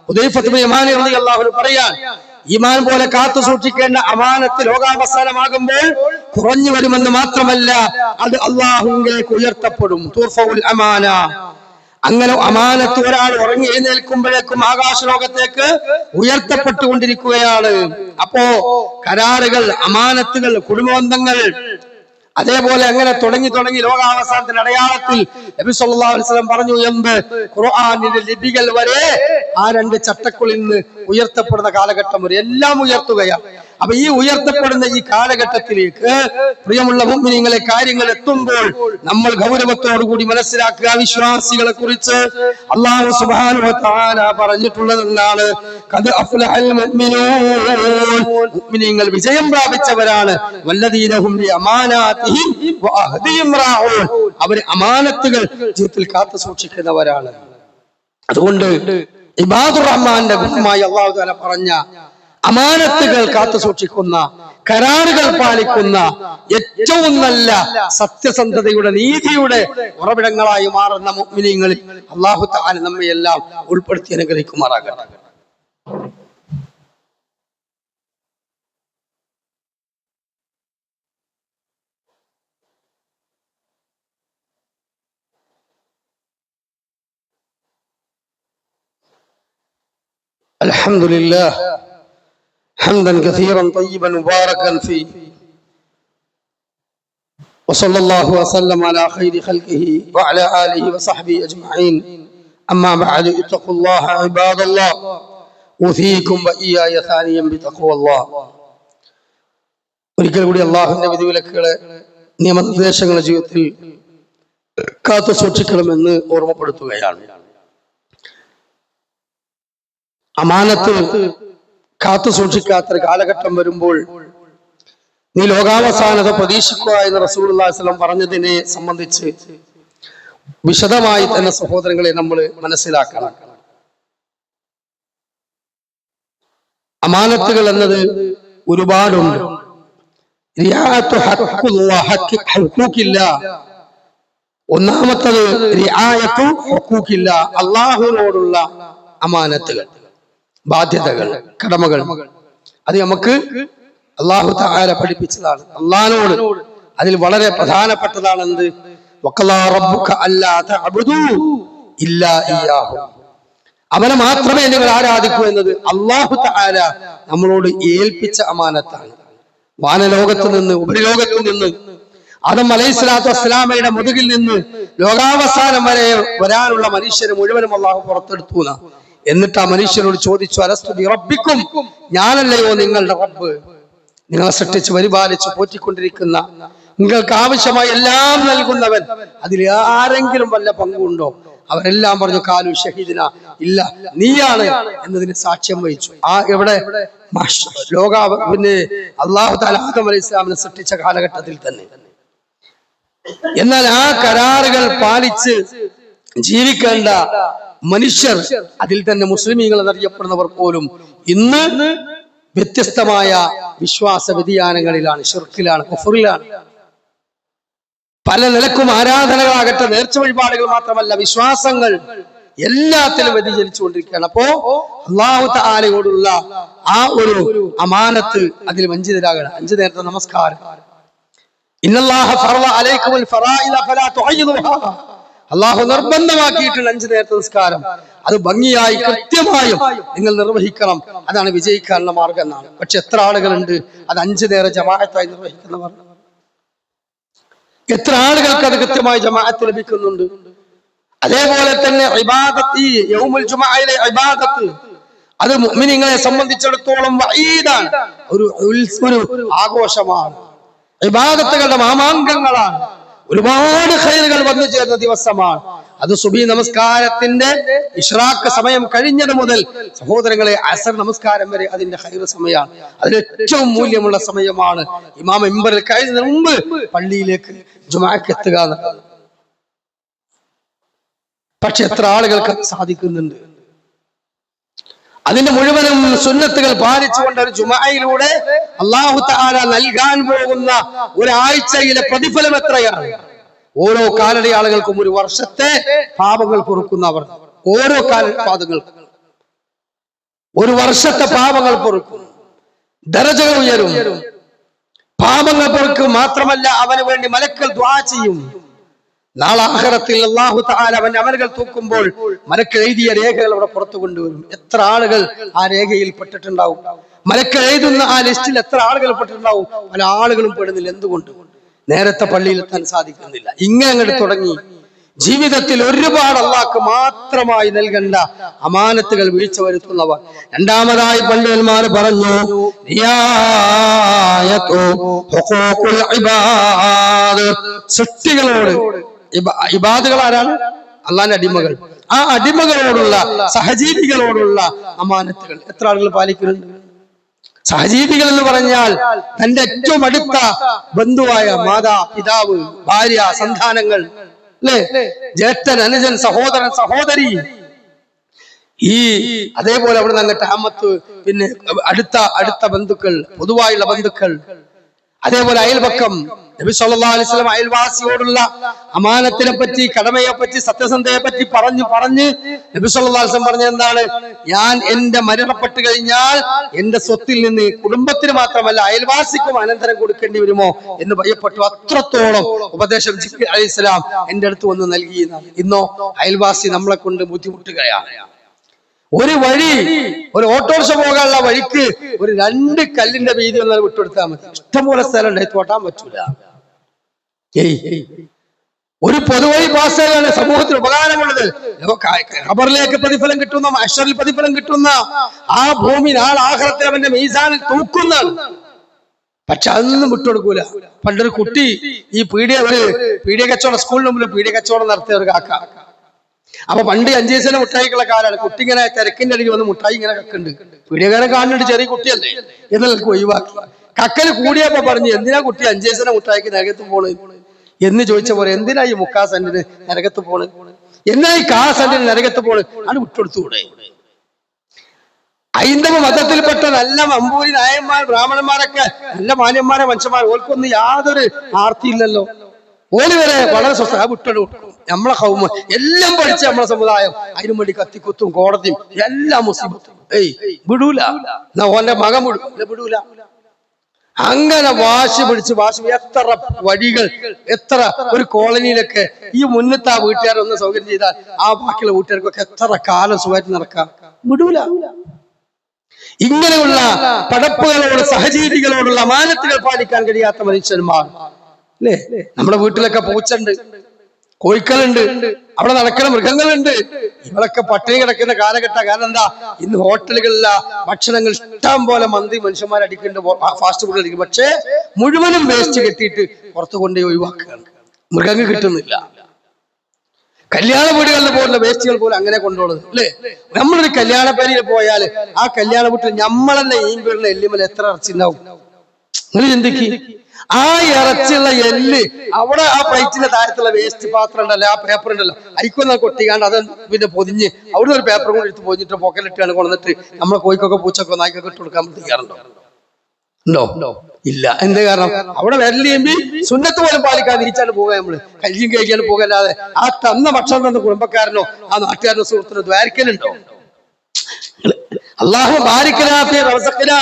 ഹുദൈഫത്ത് ബിൻ യമാൻ റളിയല്ലാഹു അൻഹു പറയാൻ, ഈമാൻ പോലെ കാത്തു സൂക്ഷിക്കേണ്ട അമാനത്ത് ലോകാവസാനമാകുമ്പോൾ കുറഞ്ഞു വരുമെന്ന് മാത്രമല്ല, അത് അല്ലാഹുവിലേക്ക് ഉയർത്തപ്പെടും. തുർഫഉൽ അമാന, അങ്ങനെ അമാനത്ത് ഒരാൾ ഉറങ്ങി എഴുന്നേൽക്കുമ്പോഴേക്കും ആകാശലോകത്തേക്ക് ഉയർത്തപ്പെട്ടുകൊണ്ടിരിക്കുകയാണ്. അപ്പോ കരാറുകൾ, അമാനത്തുകൾ, കുടുംബബന്ധങ്ങൾ, അതേപോലെ അങ്ങനെ തുടങ്ങി ലോകാവസാനത്തിന്റെ അടയാളത്തിൽ നബി സല്ലല്ലാഹു അലൈഹി വസല്ലം പറഞ്ഞു, എന്ത് ഖുർആനിലെ ലിപികൾ വരെ ആ രണ്ട് ചട്ടക്കുള്ളിൽ നിന്ന് ഉയർത്തപ്പെടുന്ന കാലഘട്ടം വരെ എല്ലാം ഉയർത്തുകയാണ്. അപ്പൊ ഈ ഉയർത്തപ്പെടുന്ന ഈ കാലഘട്ടത്തിലേക്ക് പ്രിയമുള്ള മുഅ്മിനീങ്ങളെ, കാര്യങ്ങൾ എത്തുമ്പോൾ നമ്മൾ ഗൗരവത്തോടു കൂടി മനസ്സിലാക്കുക. വിശ്വാസികളെ കുറിച്ച് അല്ലാഹു സുബ്ഹാനഹു വ തആല പറഞ്ഞിട്ടുള്ളതെന്താണ്? ഖദ് അഫ്ലഹൽ മുഅ്മിനൂൻ, മുഅ്മിനീങ്ങൾ വിജയം പ്രാപിച്ചവരാണ്. വല്ലദീന ഹും ലി അമാനാതിഹിം വ അഹ്ദിഹിം റാഊൻ, അവർ അമാനത്തുകൾ ജീവിതത്തിൽ കാത്തു സൂക്ഷിക്കുന്നവരാണ്. അതുകൊണ്ട് ഇബാദുർ റഹ്മാന്റെ ഗുണമായി അല്ലാഹു തആല പറഞ്ഞ അമാനത്തുകൾ കാത്തു സൂക്ഷിക്കുന്ന, കരാറുകൾ പാലിക്കുന്ന, ഏറ്റവും നല്ല സത്യസന്ധതയുടെ, നീതിയുടെ ഉറവിടങ്ങളായി മാറുന്ന മുഅ്മിനീങ്ങളിൽ അല്ലാഹു തആല നമ്മെ എല്ലാം ഉൾപ്പെടുത്തി അനുഗ്രഹിക്കുമാറാകട്ടെ. അൽഹംദുലില്ലാഹ് حمدا كثيرا طيبا مباركا فيه وصلى الله وسلم على خير خلقه وعلى آله وصحبه أجمعين. أما بعد، اتقوا الله عباد الله، أوصيكم وإياي ثانيا بتقوى الله. ഒരിക്കൽ കൂടി അല്ലാഹുവിന്റെ വിധിവിലക്കുകളെ, നിയമനിർദ്ദേശങ്ങളെ ജീവിതത്തിൽ കാത്തു സൂക്ഷിക്കണമെന്ന് ഓർമ്മപ്പെടുത്തുകയാണ്. അമാനത്ത് കാത്തു സൂക്ഷിക്കാത്തൊരു കാലഘട്ടം വരുമ്പോൾ നീ ലോകാവസാനത പ്രതീക്ഷിക്കുക എന്ന് റസൂലുള്ളാഹി സ്വല്ലല്ലാഹു അലൈഹി വസല്ലം പറഞ്ഞതിനെ സംബന്ധിച്ച് വിശദമായി തന്നെ സഹോദരങ്ങളെ നമ്മൾ മനസ്സിലാക്കണം. അമാനത്തുകൾ എന്നത് ഒരുപാടുണ്ട്. ഒന്നാമത്തത് റിആയത്തു ഹുഖൂഖില്ല, അല്ലാഹുവിനോടുള്ള അമാനത്തുകൾ, ബാധ്യതകൾ, കടമകൾ. അത് നമുക്ക് അല്ലാഹു തആല പഠിപ്പിച്ചതാണ്. അല്ലാഹുവിനോട് അതിൽ വളരെ പ്രധാനപ്പെട്ടതാണ് എന്ത്? വഖലാ റബ്ബുക അല്ലാ തഅബുദൂ ഇല്ലാ ഇയ്യാഹു, അവനെ മാത്രമേ നിങ്ങൾ ആരാധിക്കൂ എന്നത് അല്ലാഹു തആല നമ്മളോട് ഏൽപ്പിച്ച അമാനത്താണ്. വാനലോകത്ത് നിന്ന്, ഉപരിലോകത്ത് നിന്ന്, ആദം അലൈഹിസ്സലാത്തു വസ്സലാമയുടെ മുതുകിൽ നിന്ന് ലോകാവസാനം വരെ വരാനുള്ള മനുഷ്യരെ മുഴുവനും അല്ലാഹു പുറത്തെടുത്തു. എന്നിട്ട് ആ മനുഷ്യരോട് ചോദിച്ചു, അലസ്തു ബി റബ്ബിക്കും, ഞാനല്ലയോ നിങ്ങളുടെ റബ്ബ്? നിങ്ങളെ സൃഷ്ടിച്ച് പരിപാലിച്ച് പോറ്റിക്കൊണ്ടിരിക്കുന്ന, നിങ്ങൾക്ക് ആവശ്യമായ എല്ലാം നൽകുന്നവൻ, അതിൽ ആരെങ്കിലും വല്ല പങ്കുണ്ടോ? അവരെല്ലാം പറഞ്ഞു, കാലു ഷഹീദിന, ഇല്ല, നീയാണ് എന്നതിന് സാക്ഷ്യം വഹിച്ചു. ആ എവിടെ? അല്ലാഹു തആല ആദം അലൈഹിസ്സലാമിനെ സൃഷ്ടിച്ച കാലഘട്ടത്തിൽ തന്നെ. എന്നാൽ ആ കരാറുകൾ പാലിച്ച് ജീവിക്കേണ്ട മനുഷ്യർ, അതിൽ തന്നെ മുസ്ലിമീങ്ങൾ എന്നറിയപ്പെടുന്നവർ പോലും ഇന്ന് വ്യത്യസ്തമായ വിശ്വാസ വ്യതിയാനങ്ങളിലാണ്, ശിർക്കിലാണ്, കുഫറിലാണ്. പല നിലക്കും ആരാധനകളാകട്ടെ, നേർച്ച വഴിപാടുകൾ മാത്രമല്ല, വിശ്വാസങ്ങൾ എല്ലാത്തിലും വ്യതിചലിച്ചുകൊണ്ടിരിക്കുകയാണ്. അപ്പോ അല്ലാഹു തആലയോടുള്ള ആ ഒരു അമാനത്ത് അതിൽ വഞ്ചിതരാകണം. 5 നേരത്തെ നമസ്കാരം, ഇന്നല്ലാഹ ഫറള അലൈക്കുമുൽ ഫറായിദ ഫലാ തുഅയ്യിദുഹാ, അല്ലാഹു നിർബന്ധമാക്കിയിട്ടുണ്ട് 5 നേരത്തെ നിസ്കാരം. അത് ഭംഗിയായി കൃത്യമായും നിങ്ങൾ നിർവഹിക്കണം. അതാണ് വിജയിക്കാനുള്ള മാർഗം എന്നാണ്. പക്ഷെ എത്ര ആളുകളുണ്ട് അത് 5 നേരം ജമാഅത്തായി നിർവഹിക്കുന്നവർ? എത്ര ആളുകൾക്ക് അത് കൃത്യമായി ജമാഅത്ത് ലഭിക്കുന്നുണ്ട്? അതേപോലെ തന്നെ ഇബാദത്ത്, ഈ യൗമുൽ ജുമുഅയിലെ ഇബാദത്ത്, അത് മുഅ്മിനീങ്ങളെ സംബന്ധിച്ചിടത്തോളം വഈദാണ്, ഒരു ആഘോഷമാണ്, ഇബാദത്തുകളുടെ മാമാങ്കങ്ങളാണ്, ഒരുപാട് ഖൈറുകൾ വന്നു ചേർന്ന ദിവസമാണ്. അത് സുബഹി നമസ്കാരത്തിന്റെ ഇശ്റാഖ് സമയം കഴിഞ്ഞത് മുതൽ സഹോദരങ്ങളെ അസർ നമസ്കാരം വരെ അതിന്റെ ഖൈർ സമയമാണ്. അതിൽ ഏറ്റവും മൂല്യമുള്ള സമയമാണ് ഇമാം മിമ്പറിൽ കയറുന്നതിന് മുമ്പ് പള്ളിയിലേക്ക് ജുമുഅക്ക് എത്തുക എന്നുള്ളത്. പക്ഷെ എത്ര ആളുകൾക്ക് സാധിക്കുന്നുണ്ട്? അതിന്റെ മുഴുവനും സുന്നത്തുകൾ പാലിച്ചുകൊണ്ട് ഒരു ജുമഅയിലൂടെ അല്ലാഹു തആല നൽകാൻ പോകുന്ന ഒരാഴ്ചയിലെ പ്രതിഫലം എത്രയാണ്? ഓരോ കാലടി ആളുകൾക്കും ഒരു വർഷത്തെ പാപങ്ങൾ പൊറുക്കുന്നവർ, ഓരോ പാദങ്ങൾക്കും ഒരു വർഷത്തെ പാപങ്ങൾ പൊറുക്കും, ദറജകൾ ഉയരും. പാപങ്ങൾ പൊറുക്കും മാത്രമല്ല, അവന് വേണ്ടി മലക്കൾ ദുആ ചെയ്യും. നാളെ ആഖിറത്തിൽ അല്ലാഹു തആല അവന്റെ അമലുകൾ തൂക്കുമ്പോൾ മലക്കൾ എഴുതിയ രേഖകൾ അവിടെ പുറത്തു കൊണ്ടുവരും. എത്ര ആളുകൾ ആ രേഖയിൽ പെട്ടിട്ടുണ്ടാവും? മലക്കൾ എഴുതുന്ന ആ ലിസ്റ്റിൽ എത്ര ആളുകൾ പെട്ടിട്ടുണ്ടാവും? പല ആളുകളും പെടുന്നില്ല. എന്തുകൊണ്ട്? നേരത്തെ പള്ളിയിൽ എത്താൻ സാധിക്കുന്നില്ല. ഇങ്ങനെ അങ്ങോട്ട് തുടങ്ങി ജീവിതത്തിൽ ഒരുപാട് അല്ലാഹ്ക്ക് മാത്രമായി നൽകേണ്ട അമാനത്തുകൾ വീഴ്ച വരുത്തുന്നവർ. രണ്ടാമതായി പണ്ഡിതന്മാർ പറഞ്ഞു, സൃഷ്ടികളോട്, ഇബാദുകൾ ആരാണ്? അള്ളാന്റെ അടിമകൾ. ആ അടിമകളോടുള്ള, സഹജീവികളോടുള്ള അമാനത്തുകൾ എത്ര ആളുകൾ പാലിക്കുന്നുണ്ട്? സഹജീവികൾ എന്ന് പറഞ്ഞാൽ തന്റെ ഏറ്റവും അടുത്ത ബന്ധുവായ മാതാ, പിതാവ്, ഭാര്യ, സന്താനങ്ങൾ, അല്ലെ, ജ്യേഷ്ഠൻ, അനുജൻ, സഹോദരൻ, സഹോദരി, ഈ അതേപോലെ അവിടെ അങ്ങട്ട് അമ്മത്ത്, പിന്നെ അടുത്ത ബന്ധുക്കൾ, പൊതുവായുള്ള ബന്ധുക്കൾ, അതേപോലെ അയൽപക്കം. നബി സല്ലല്ലാഹു അലൈഹി വസല്ലം അയൽവാസിയോടുള്ള അമാനത്തിനെ പറ്റി, കടമയെ പറ്റി, സത്യസന്ധതയെ പറ്റി പറഞ്ഞ് നബി സല്ലല്ലാഹു അലൈഹി വസല്ലം പറഞ്ഞ എന്താണ്? ഞാൻ എന്റെ മരണപ്പെട്ട് കഴിഞ്ഞാൽ എന്റെ സ്വത്തിൽ നിന്ന് കുടുംബത്തിന് മാത്രമല്ല അയൽവാസിക്കും അനന്തരം കൊടുക്കേണ്ടി വരുമോ എന്ന് ഭയപ്പെട്ടു. അത്രത്തോളം ഉപദേശം ജിബ്രീൽ അലൈഹിസ്സലാം എന്റെ അടുത്ത് വന്ന് നൽകിയെന്നാണ്. ഇന്നോ അയൽവാസി നമ്മളെ കൊണ്ട് ബുദ്ധിമുട്ടുകയാണ്. ഒരു വഴി, ഒരു ഓട്ടോറിക്ഷ പോകാനുള്ള വഴിക്ക് ഒരു 2 കല്ലിന്റെ വീതി വന്നാൽ വിട്ടുകൊടുത്താൽ മതി. ഇഷ്ടംപോലെ സ്ഥലം ഉണ്ടായി തോട്ടാൻ പറ്റൂല. ഒരു പൊതുവഴി പാസ്സാണ് സമൂഹത്തിന് ഉപകാരമുള്ളത്. ഖബറിലേക്ക് പ്രതിഫലം കിട്ടുന്ന, മഹ്ശറിൽ പ്രതിഫലം കിട്ടുന്ന ആ ഭൂമി നാളെ ആഖിറത്തിൽ അവന്റെ മീസാനിൽ തൂക്കുന്നതാണ്. പക്ഷെ അതൊന്നും വിട്ടുകൊടുക്കൂല. പണ്ടൊരു കുട്ടി ഈ പീഡിയ കച്ചവടം, സ്കൂളിന് മുമ്പിൽ പീഡിയ കച്ചവടം നടത്തിയ ഒരു കാക്ക. അപ്പൊ പണ്ട് 5 പൈസ മുട്ടായിക്കുള്ള കാലാണ്. കുട്ടി ഇങ്ങനെ തിരക്കിന്റെ അടിയിൽ വന്ന് മുട്ടായി ഇങ്ങനെ കക്കുണ്ട്. പീഡിയക്കാരൻ കാണുന്നുണ്ട് ചെറിയ കുട്ടിയല്ലേ എന്നൊക്കെ ഒഴിവാക്കി. കക്കല് കൂടിയപ്പോ പറഞ്ഞു, എന്തിനാ കുട്ടി 5 പൈസ മുട്ടായിക്ക് നരകത്ത് പോണ് എന്ന് ചോദിച്ച പോലെ, എന്തിനാ ഈ 3/4 സെന്റിന് നരകത്ത് പോണ്, എന്നാ ഈ 1/4 സെന്റിന് നരകത്ത് പോണ്, അത് വിട്ടുകൊടുത്തുകൂടെ? ഹൈന്ദവ മതത്തിൽപ്പെട്ട നല്ല അമ്പൂരി നായന്മാർ, ബ്രാഹ്മണന്മാരൊക്കെ നല്ല മാന്യന്മാരെ മനുഷ്യന്മാർ, ഓർക്കൊന്നും യാതൊരു ആർത്തിയില്ലല്ലോ. ഓല് വരെ വളരെ സ്വസ്ഥ വിട്ടു. നമ്മളെ കൗമ എല്ലാം പഠിച്ച നമ്മളെ സമുദായം അതിനു വേണ്ടി കത്തിക്കുത്തും കോടതിയും എല്ലാം മുസ്ലിമും വിടൂല. എന്നാ ഓന്റെ മകൻ വിടൂല. അങ്ങനെ വാശി പിടിച്ച് എത്ര വഴികൾ, എത്ര ഒരു കോളനിയിലൊക്കെ ഈ മുന്നത്തെ ആ വീട്ടുകാരൊന്ന് സൗകര്യം ചെയ്താൽ ആ ബാക്കിയുള്ള വീട്ടുകാർക്കൊക്കെ എത്ര കാലം സുഖമായിട്ട് നടക്കാം. വിടൂല. ഇങ്ങനെയുള്ള പടപ്പുകളോട്, സഹജീവികളോടുള്ള അമാനത്തുകൾ പാലിക്കാൻ കഴിയാത്ത മനുഷ്യന്മാർ, അല്ലേ? നമ്മുടെ വീട്ടിലൊക്കെ പൂച്ചണ്ട്, കോഴിക്കളുണ്ട്, അവിടെ നടക്കുന്ന മൃഗങ്ങളുണ്ട്. ഇവളൊക്കെ പട്ടിണി കിടക്കുന്ന കാലഘട്ട. കാരണം എന്താ? ഇന്ന് ഹോട്ടലുകളിലെ ഭക്ഷണങ്ങൾ ഇഷ്ടം പോലെ മന്തി മനുഷ്യന്മാരടിക്കുന്നുണ്ട്, ഫാസ്റ്റ് ഫുഡ് അടിക്കും. പക്ഷേ മുഴുവനും വേസ്റ്റ് കെട്ടിയിട്ട് പുറത്തു കൊണ്ടുപോയി ഒഴിവാക്കുകയാണ്. മൃഗങ്ങൾ കിട്ടുന്നില്ല. കല്യാണ വീടുകളിൽ പോകുന്ന വേസ്റ്റുകൾ പോലും അങ്ങനെ കൊണ്ടുപോകുന്നത്, അല്ലേ? നമ്മളൊരു കല്യാണ പേരിൽ പോയാൽ ആ കല്യാണ വീട്ടിൽ നമ്മളെന്നെ ഈ വീടിന്റെ എല്ലുമല എത്ര ഇറച്ചി ഉണ്ടാവും? നിങ്ങൾ ചിന്തിക്ക്. ആ ഇറച്ചിയുള്ള എല്ല് അവിടെ ആ പ്ലേറ്റിന്റെ താരത്തുള്ള വേസ്റ്റ് പാത്രം ഉണ്ടല്ലോ, ആ പേപ്പർ ഉണ്ടല്ലോ, അയക്കൊന്ന് കൊട്ടിക്കാണ്ട് അത് പിന്നെ പൊതിഞ്ഞ് അവിടുന്ന് ഒരു പേപ്പർ കൂടി എടുത്ത് പൊതിഞ്ഞിട്ട് പോക്കലിട്ടാണ് കൊണ്ടിട്ട് നമ്മളെ കോഴിക്കൊക്കെ പൂച്ചൊക്കെ നായ്ക്കൊക്കെ ഇട്ട് കൊടുക്കാൻ തയ്യാറുണ്ടോ? ഉണ്ടോ? ഇല്ല. എന്ത് കാരണം? അവിടെ വരലിയുമ്പി സുന്നത്ത് പോലും പാലിക്കാതിരിച്ചാണ് പോകാൻ. നമ്മള് കല്ലിയും കഴിക്കാണ്ട് പോകല്ലാതെ ആ തന്ന ഭക്ഷണം തന്ന കുടുംബക്കാരനോ ആ നാട്ടുകാരനോ സുഹൃത്തിനോ ദ്വാരിക്കലുണ്ടോ? അല്ലാഹു ബാരിക്കനാ ഫീ റസഖിനാ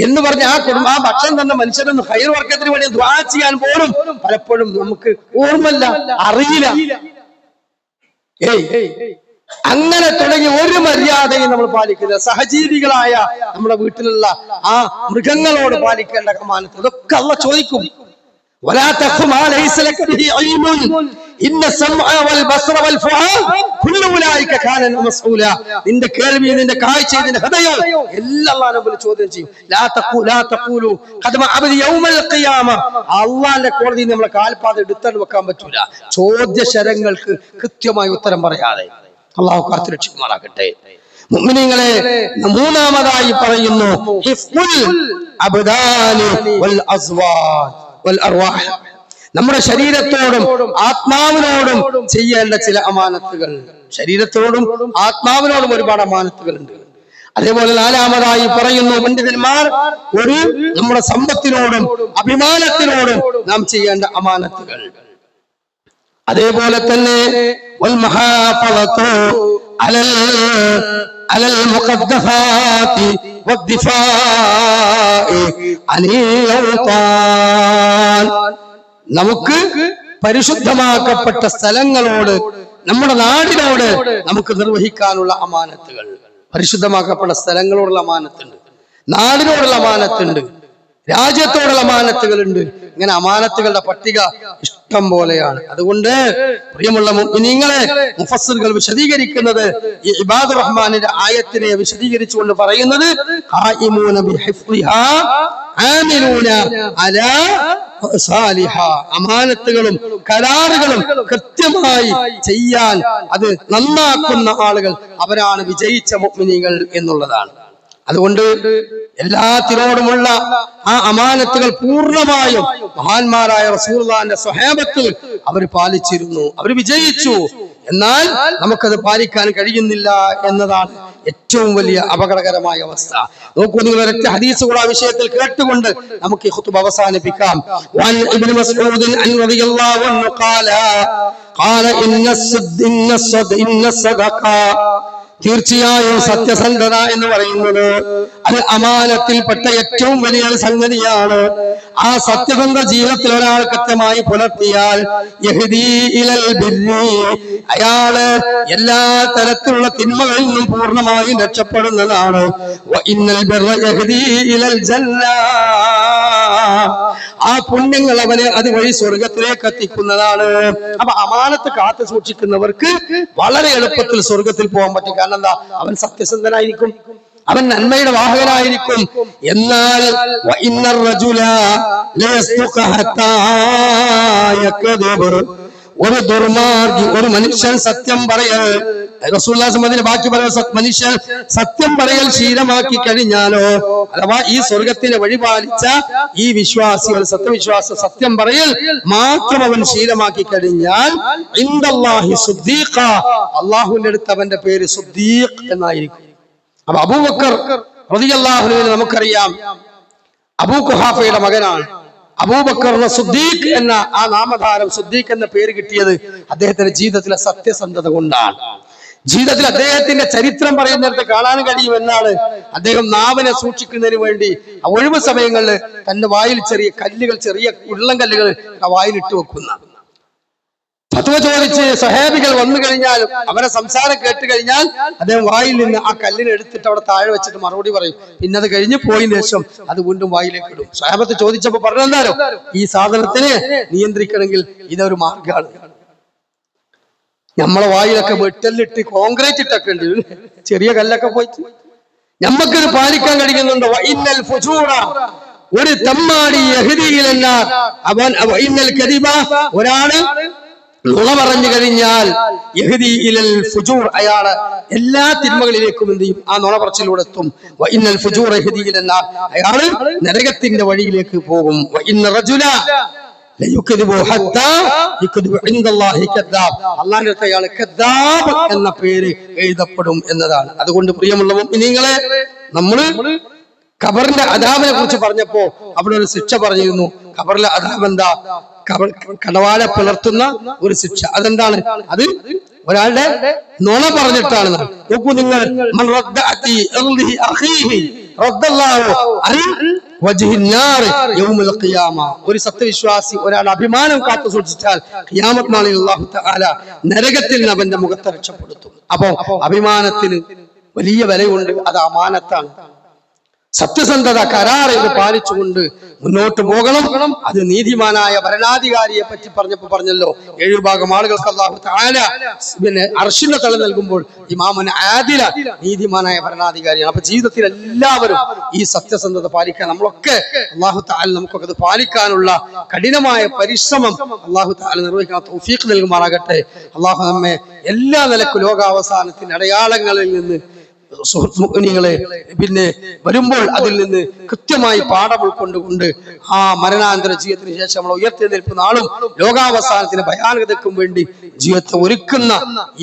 എന്ന് പറഞ്ഞ ആ ഭക്ഷണം തന്നെ മനുഷ്യരൊന്ന് ഖൈർ വർക്കത്തിന് വേണ്ടി ദുആ ചെയ്യാൻ പോലും പലപ്പോഴും നമുക്ക് ഓർമ്മല്ല, അറിയില്ല. അങ്ങനെ തുടങ്ങി ഒരു മര്യാദയും നമ്മൾ പാലിക്കില്ല. സഹജീവികളായ നമ്മുടെ വീട്ടിലുള്ള ആ മൃഗങ്ങളോട് പാലിക്കേണ്ട അമാനത്ത് ഇതൊക്കെ അല്ലാഹു ചോദിക്കും. ولا تخف ما ليس لك به علم ان السمع والبصر والفؤاد كل اولئك كان مسؤولا. നിന്റെ കേൾവി, നിന്റെ കാഴ്ച, നിന്റെ ഹൃദയം എല്ലാം അല്ലാഹു നമ്മൾ ചോദ്യം ചെയ്യും. لا تقولوا قدم عبد يوم القيامه. അല്ലാഹുവിന്റെ കോടതിയിൽ നമ്മളെ കാൽപാദം എടുത്തു വെക്കാൻ പറ്റൂല, ചോദ്യശരങ്ങൾക്ക് കൃത്യമായി ഉത്തരം പറയാതെ. അല്ലാഹു കാത്തുരക്ഷിക്കുമാറാകട്ടെ. മുഅ്മിനീങ്ങളെ, മൂന്നാമതായി പറയുന്നു ഹിഫ്ദുൽ അബ്ദാനി വൽ അസ്വാജ് വൽ അർവാഹ്. നമ്മുടെ ശരീരത്തോടും ആത്മാവിനോടും ചെയ്യേണ്ട ചില അമാനത്തുകൾ. ശരീരത്തോടും ആത്മാവിനോടും ഒരുപാട് അമാനത്തുകളുണ്ട്. അതേപോലെ നാലാമതായി പറയുന്നു പണ്ഡിതന്മാർ, നമ്മുടെ സമ്പത്തിനോടും അഭിമാനത്തിനോടും നാം ചെയ്യേണ്ട അമാനത്തുകൾ. അതേപോലെ തന്നെ അലൽ മുഖദ്ദഫാത്തി വദ്ദിഫാഇ അനിൽ ഔതാൻ. നമുക്ക് പരിശുദ്ധമാക്കപ്പെട്ട സ്ഥലങ്ങളോട്, നമ്മുടെ നാടിനോട് നമുക്ക് നിർവഹിക്കാനുള്ള അമാനത്തുകൾ. പരിശുദ്ധമാക്കപ്പെട്ട സ്ഥലങ്ങളോടുള്ള അമാനത്തുണ്ട്, നാടിനോടുള്ള അമാനത്തുണ്ട്, രാജ്യത്തോടുള്ള അമാനത്തുകളുണ്ട്. ഇങ്ങനെ അമാനത്തുകളുടെ പട്ടിക ഇഷ്ടം പോലെയാണ്. അതുകൊണ്ട് പ്രിയമുള്ള മുഅ്മിനീങ്ങളെ, മുഫസ്സിറുകൾ വിശദീകരിക്കുന്നത് ഈ ഇബാദുർ റഹ്മാനിന്റെ ആയത്തിനെ വിശദീകരിച്ചുകൊണ്ട് പറയുന്നത്, ഖായിമൂന ബിഹിഫ്ളിഹാ ആമിലൂന അലാ സാലിഹാ. അമാനത്തുകളും കരാറുകളും കൃത്യമായി ചെയ്യാൻ അത് നന്നാക്കുന്ന ആളുകൾ അവരാണ് വിജയിച്ച മുഅ്മിനീങ്ങൾ എന്നുള്ളതാണ്. അതുകൊണ്ട് എല്ലാത്തിനോടുമുള്ള ആ അമാനത്തുകൾ പൂർണ്ണമായും മഹാന്മാരായ റസൂലുള്ളാഹിന്റെ സ്വഹാബത്ത് അവർ പാലിച്ചിരുന്നു, അവർ വിജയിച്ചു. എന്നാൽ നമുക്കത് പാലിക്കാൻ കഴിയുന്നില്ല എന്നതാണ് ഏറ്റവും വലിയ അപകടകരമായ അവസ്ഥ. നോക്കൂ, നിങ്ങൾ ഒരൊറ്റ ഹദീസ് കൂടെ ആ വിഷയത്തിൽ കേട്ടുകൊണ്ട് നമുക്ക് ഈ ഖുതുബ അവസാനിപ്പിക്കാം. ഇബ്നു മസ്ഊദ് റളിയല്ലാഹു അൻഹു ഖാല ഇന്ന സദഖ, തീർച്ചയായും സത്യസന്ധത എന്ന് പറയുന്നത് അത് അമാനത്തിൽപ്പെട്ട ഏറ്റവും വലിയ സംഗതിയാണ്. ആ സത്യസന്ധ ജീവിതത്തിൽ ഒരാൾ കൃത്യമായി പുലർത്തിയാൽ യഹ്ദീ ഇലൽ ബിർരി, അയാള് എല്ലാ തരത്തിലുള്ള തിന്മകളിൽ നിന്നും പൂർണ്ണമായും രക്ഷപ്പെടുന്നതാണ്. വ ഇന്നൽ ബിർര യഹ്ദീ ഇലൽ ജന്ന, ആ പുണ്യങ്ങൾ അവനെ അതുവഴി സ്വർഗത്തിലേക്ക് എത്തിക്കുന്നതാണ്. അപ്പൊ അമാനത്ത് കാത്തു സൂക്ഷിക്കുന്നവർക്ക് വളരെ എളുപ്പത്തിൽ സ്വർഗത്തിൽ പോകാൻ പറ്റും. കാരണം എന്താ? അവൻ സത്യസന്ധനായിരിക്കും, അവൻ നന്മയുടെ വാഹകനായിരിക്കും. എന്നാൽ ഒരു ദുർമാർഗി, ഒരു മനുഷ്യൻ സത്യം പറയൽ, റസൂലുള്ളാഹി ബാക്കി പറയുന്ന മനുഷ്യൻ സത്യം പറയൽ ശീലമാക്കി കഴിഞ്ഞാലോ, അഥവാ ഈ സ്വർഗത്തിന് വഴിപാലിച്ച ഈ വിശ്വാസികൾ, സത്യവിശ്വാസ സത്യം പറയൽ മാത്രം അവൻ ശീലമാക്കി കഴിഞ്ഞാൽ ഇൻദല്ലാഹി സുദ്ദീഖ, അല്ലാഹുവിന്റെ അടുത്ത് അവന്റെ പേര് സുദ്ദീഖ് എന്നായിരിക്കും. അപ്പൊ അബൂബക്കർ റളിയല്ലാഹു അൻഹു നമുക്കറിയാം, അബൂ ഖുഹാഫയുടെ മകനാണ്. അബൂബക്കർ സുദ്ദീഖ് എന്ന ആ നാമധാരം, സുദ്ദീഖ് എന്ന പേര് കിട്ടിയത് അദ്ദേഹത്തിന്റെ ജീവിതത്തിലെ സത്യസന്ധത കൊണ്ടാണ്. ജീവിതത്തിൽ അദ്ദേഹത്തിന്റെ ചരിത്രം പറയുന്നിടത്ത് കാണാൻ കഴിയുമെന്നാണ്. അദ്ദേഹം നാവിനെ സൂക്ഷിക്കുന്നതിന് വേണ്ടി ഒഴിവ് സമയങ്ങളിൽ തന്റെ വായിൽ ചെറിയ കല്ലുകൾ, ചെറിയ ഉരുളൻ കല്ലുകൾ വായിലിട്ട് വെക്കുന്ന, ഫത്വ ചോദിച്ച് സഹാബികൾ വന്നു കഴിഞ്ഞാൽ അവരെ സംസാരം കേട്ട് കഴിഞ്ഞാൽ അദ്ദേഹം വായിൽ നിന്ന് ആ കല്ലിനെ എടുത്തിട്ട് അവിടെ താഴെ വെച്ചിട്ട് മറുപടി പറയും. പിന്നെ അത് കഴിഞ്ഞ് പോയതിനു ശേഷം അത് വീണ്ടും വായിലേക്ക് ഇടും. സഹാബത്ത് ചോദിച്ചപ്പോ പറഞ്ഞെന്താരോ, ഈ സാധനത്തിനെ നിയന്ത്രിക്കണമെങ്കിൽ ഇതൊരു മാർഗമാണ്. നമ്മളെ വായിലൊക്കെ വെട്ടലിട്ട് കോൺക്രീറ്റ് ഇട്ടൊക്കെ ഉണ്ട്, ചെറിയ കല്ലൊക്കെ പോയിട്ട് നമ്മക്കിത് പാലിക്കാൻ കഴിയുന്നുണ്ടോ? ഇന്നൽ ഫുജൂറ, ഒരു തമ്മാടി യഹ്ദിയിലെന്ന അവൻ, ഇന്നൽ കദിബ, ഒരാള് നുണ പറഞ്ഞു കഴിഞ്ഞാൽ യഹ്ദി ഇലൽ ഫുജൂർ, അയാള് എല്ലാ തിന്മകളിലേക്കും എന്ത് ചെയ്യും? ആ നുണ പറച്ചിലൂടെ എത്തും. ഇന്നൽ ഫുജൂർ യഹ്ദി ഇലൽ നാർ, അയാള് നരകത്തിന്റെ വഴിയിലേക്ക് പോകും. ഇന്ന റജുല ലയുക്ദിബു ഹത്താ യുക്ദിബു ഇൻദല്ലാഹി കദ്ദാബ്, അല്ലാഹുവിന്റെ അടുത്ത് അയാൾ കദ്ദാബ് എന്ന പേര് എഴുതപ്പെടും എന്നതാണ്. അതുകൊണ്ട് പ്രിയമുള്ള മുഅ്മിനീങ്ങളെ, നമ്മള് ഖബറിന്റെ അദാബിനെ കുറിച്ച് പറഞ്ഞപ്പോ അവിടെ ഒരു ശിക്ഷ പറഞ്ഞിരുന്നു. ഖബറിലെ അദാബ് എന്താ? കടവാലെ പിളർത്തുന്ന ഒരു ശിക്ഷ. അതെന്താണ്? അത് ഒരാളുടെ നുണ പറഞ്ഞിട്ടാണ്. നോക്കൂ നിങ്ങൾ, ഒരു സത്യവിശ്വാസി ഒരാൾ അഭിമാനം കാത്തു സൂക്ഷിച്ചാൽ ഖിയാമത്ത് നാളിൽ അല്ലാഹു തആല നരകത്തിൽ നിന്ന് അവന്റെ മുഖത്തെ രക്ഷപ്പെടുത്തും. അപ്പോ അഭിമാനത്തിന് വലിയ വിലയുണ്ട്, അത് അമാനത്താണ്. സത്യസന്ധത, കരാർ ഇത് പാലിച്ചുകൊണ്ട് മുന്നോട്ട് പോകണം. അത് നീതിമാനായ ഭരണാധികാരിയെ പറ്റി പറഞ്ഞല്ലോ, 7 ഭാഗം ആളുകൾക്ക് അല്ലാഹു തആല പിന്നെ അർശിന്റെ തല നൽകുമ്പോൾ ഇമാമുൻ ആദില, നീതിമാനായ ഭരണാധികാരിയാണ്. അപ്പൊ ജീവിതത്തിൽ എല്ലാവരും ഈ സത്യസന്ധത പാലിക്കാൻ, നമ്മളൊക്കെ അല്ലാഹു തആല നമുക്കൊക്കെ അത് പാലിക്കാനുള്ള കഠിനമായ പരിശ്രമം അല്ലാഹു തആല നിർവഹിക്കാൻ തൗഫീഖ് നൽകുമാറാകട്ടെ. അല്ലാഹു നമ്മെ എല്ലാ നിലക്കും ലോകാവസാനത്തിന്റെ അടയാളങ്ങളിൽ നിന്ന് സുഹൃത്ത് മുഅ്മിനീങ്ങളെ, പിന്നെ വരുമ്പോൾ അതിൽ നിന്ന് കൃത്യമായി പാഠം ഉൾക്കൊണ്ടുകൊണ്ട് ആ മരണാന്തര ജീവിതത്തിന് ശേഷം നമ്മൾ ഉയർത്തെഴുന്നേൽപ്പ് നാളും ലോകാവസാനത്തിന് ഭയാനകതയ്ക്കും വേണ്ടി ജീവിതത്തെ ഒരുക്കുന്ന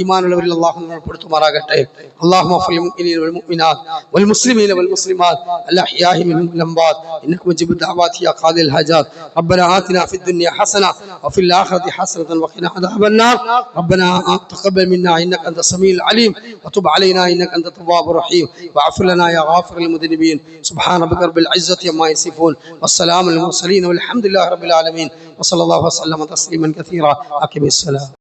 ഈമാനുള്ളവരിൽ അല്ലാഹു നമ്മെ ഉൾപ്പെടുത്തുമാറാകട്ടെ. അല്ലാഹുമ്മ ഫിൽ മുഅ്മിനീന വൽ മുഅ്മിനാത്ത് വൽ മുസ്ലിമീന വൽ മുസ്ലിമാത്ത് അൽഅഹ്യാഇ മിൻഹും വൽ അംവാത്ത് ഇന്നക മുജീബുദ് ദഅവാതി യാ ഖാദിൽ ഹജാത്ത്. റബ്ബനാ ആതിനാ ഫിദ് ദുനിയ ഹസന വഫിൽ ആഖിറതി ഹസനതൻ വഖിനാ അദാബൻ നാർ. റബ്ബനാ തഖബ്ബൽ മിന്നാ ഇന്നക അൻത സമീഉൽ അലീം വതുബ് അലൈനാ ഇന്നക അൻത തവ്വാബുർ റഹീം വഅഫു ലനാ യാ ഗാഫിറുൽ മുദ്നിബീൻ. സുബ്ഹാന റബ്ബിക റബ്ബിൽ ഇസ്സതി അമ്മാ യസിഫൂൻ വസ്സലാമുൽ മുർസലീൻ വൽഹംദുലില്ലാഹി റബ്ബിൽ ആലമീൻ വസല്ലല്ലാഹു വസല്ലമ തസ്ലീമൻ കസീറാ. അഖിമിസ് സലാം.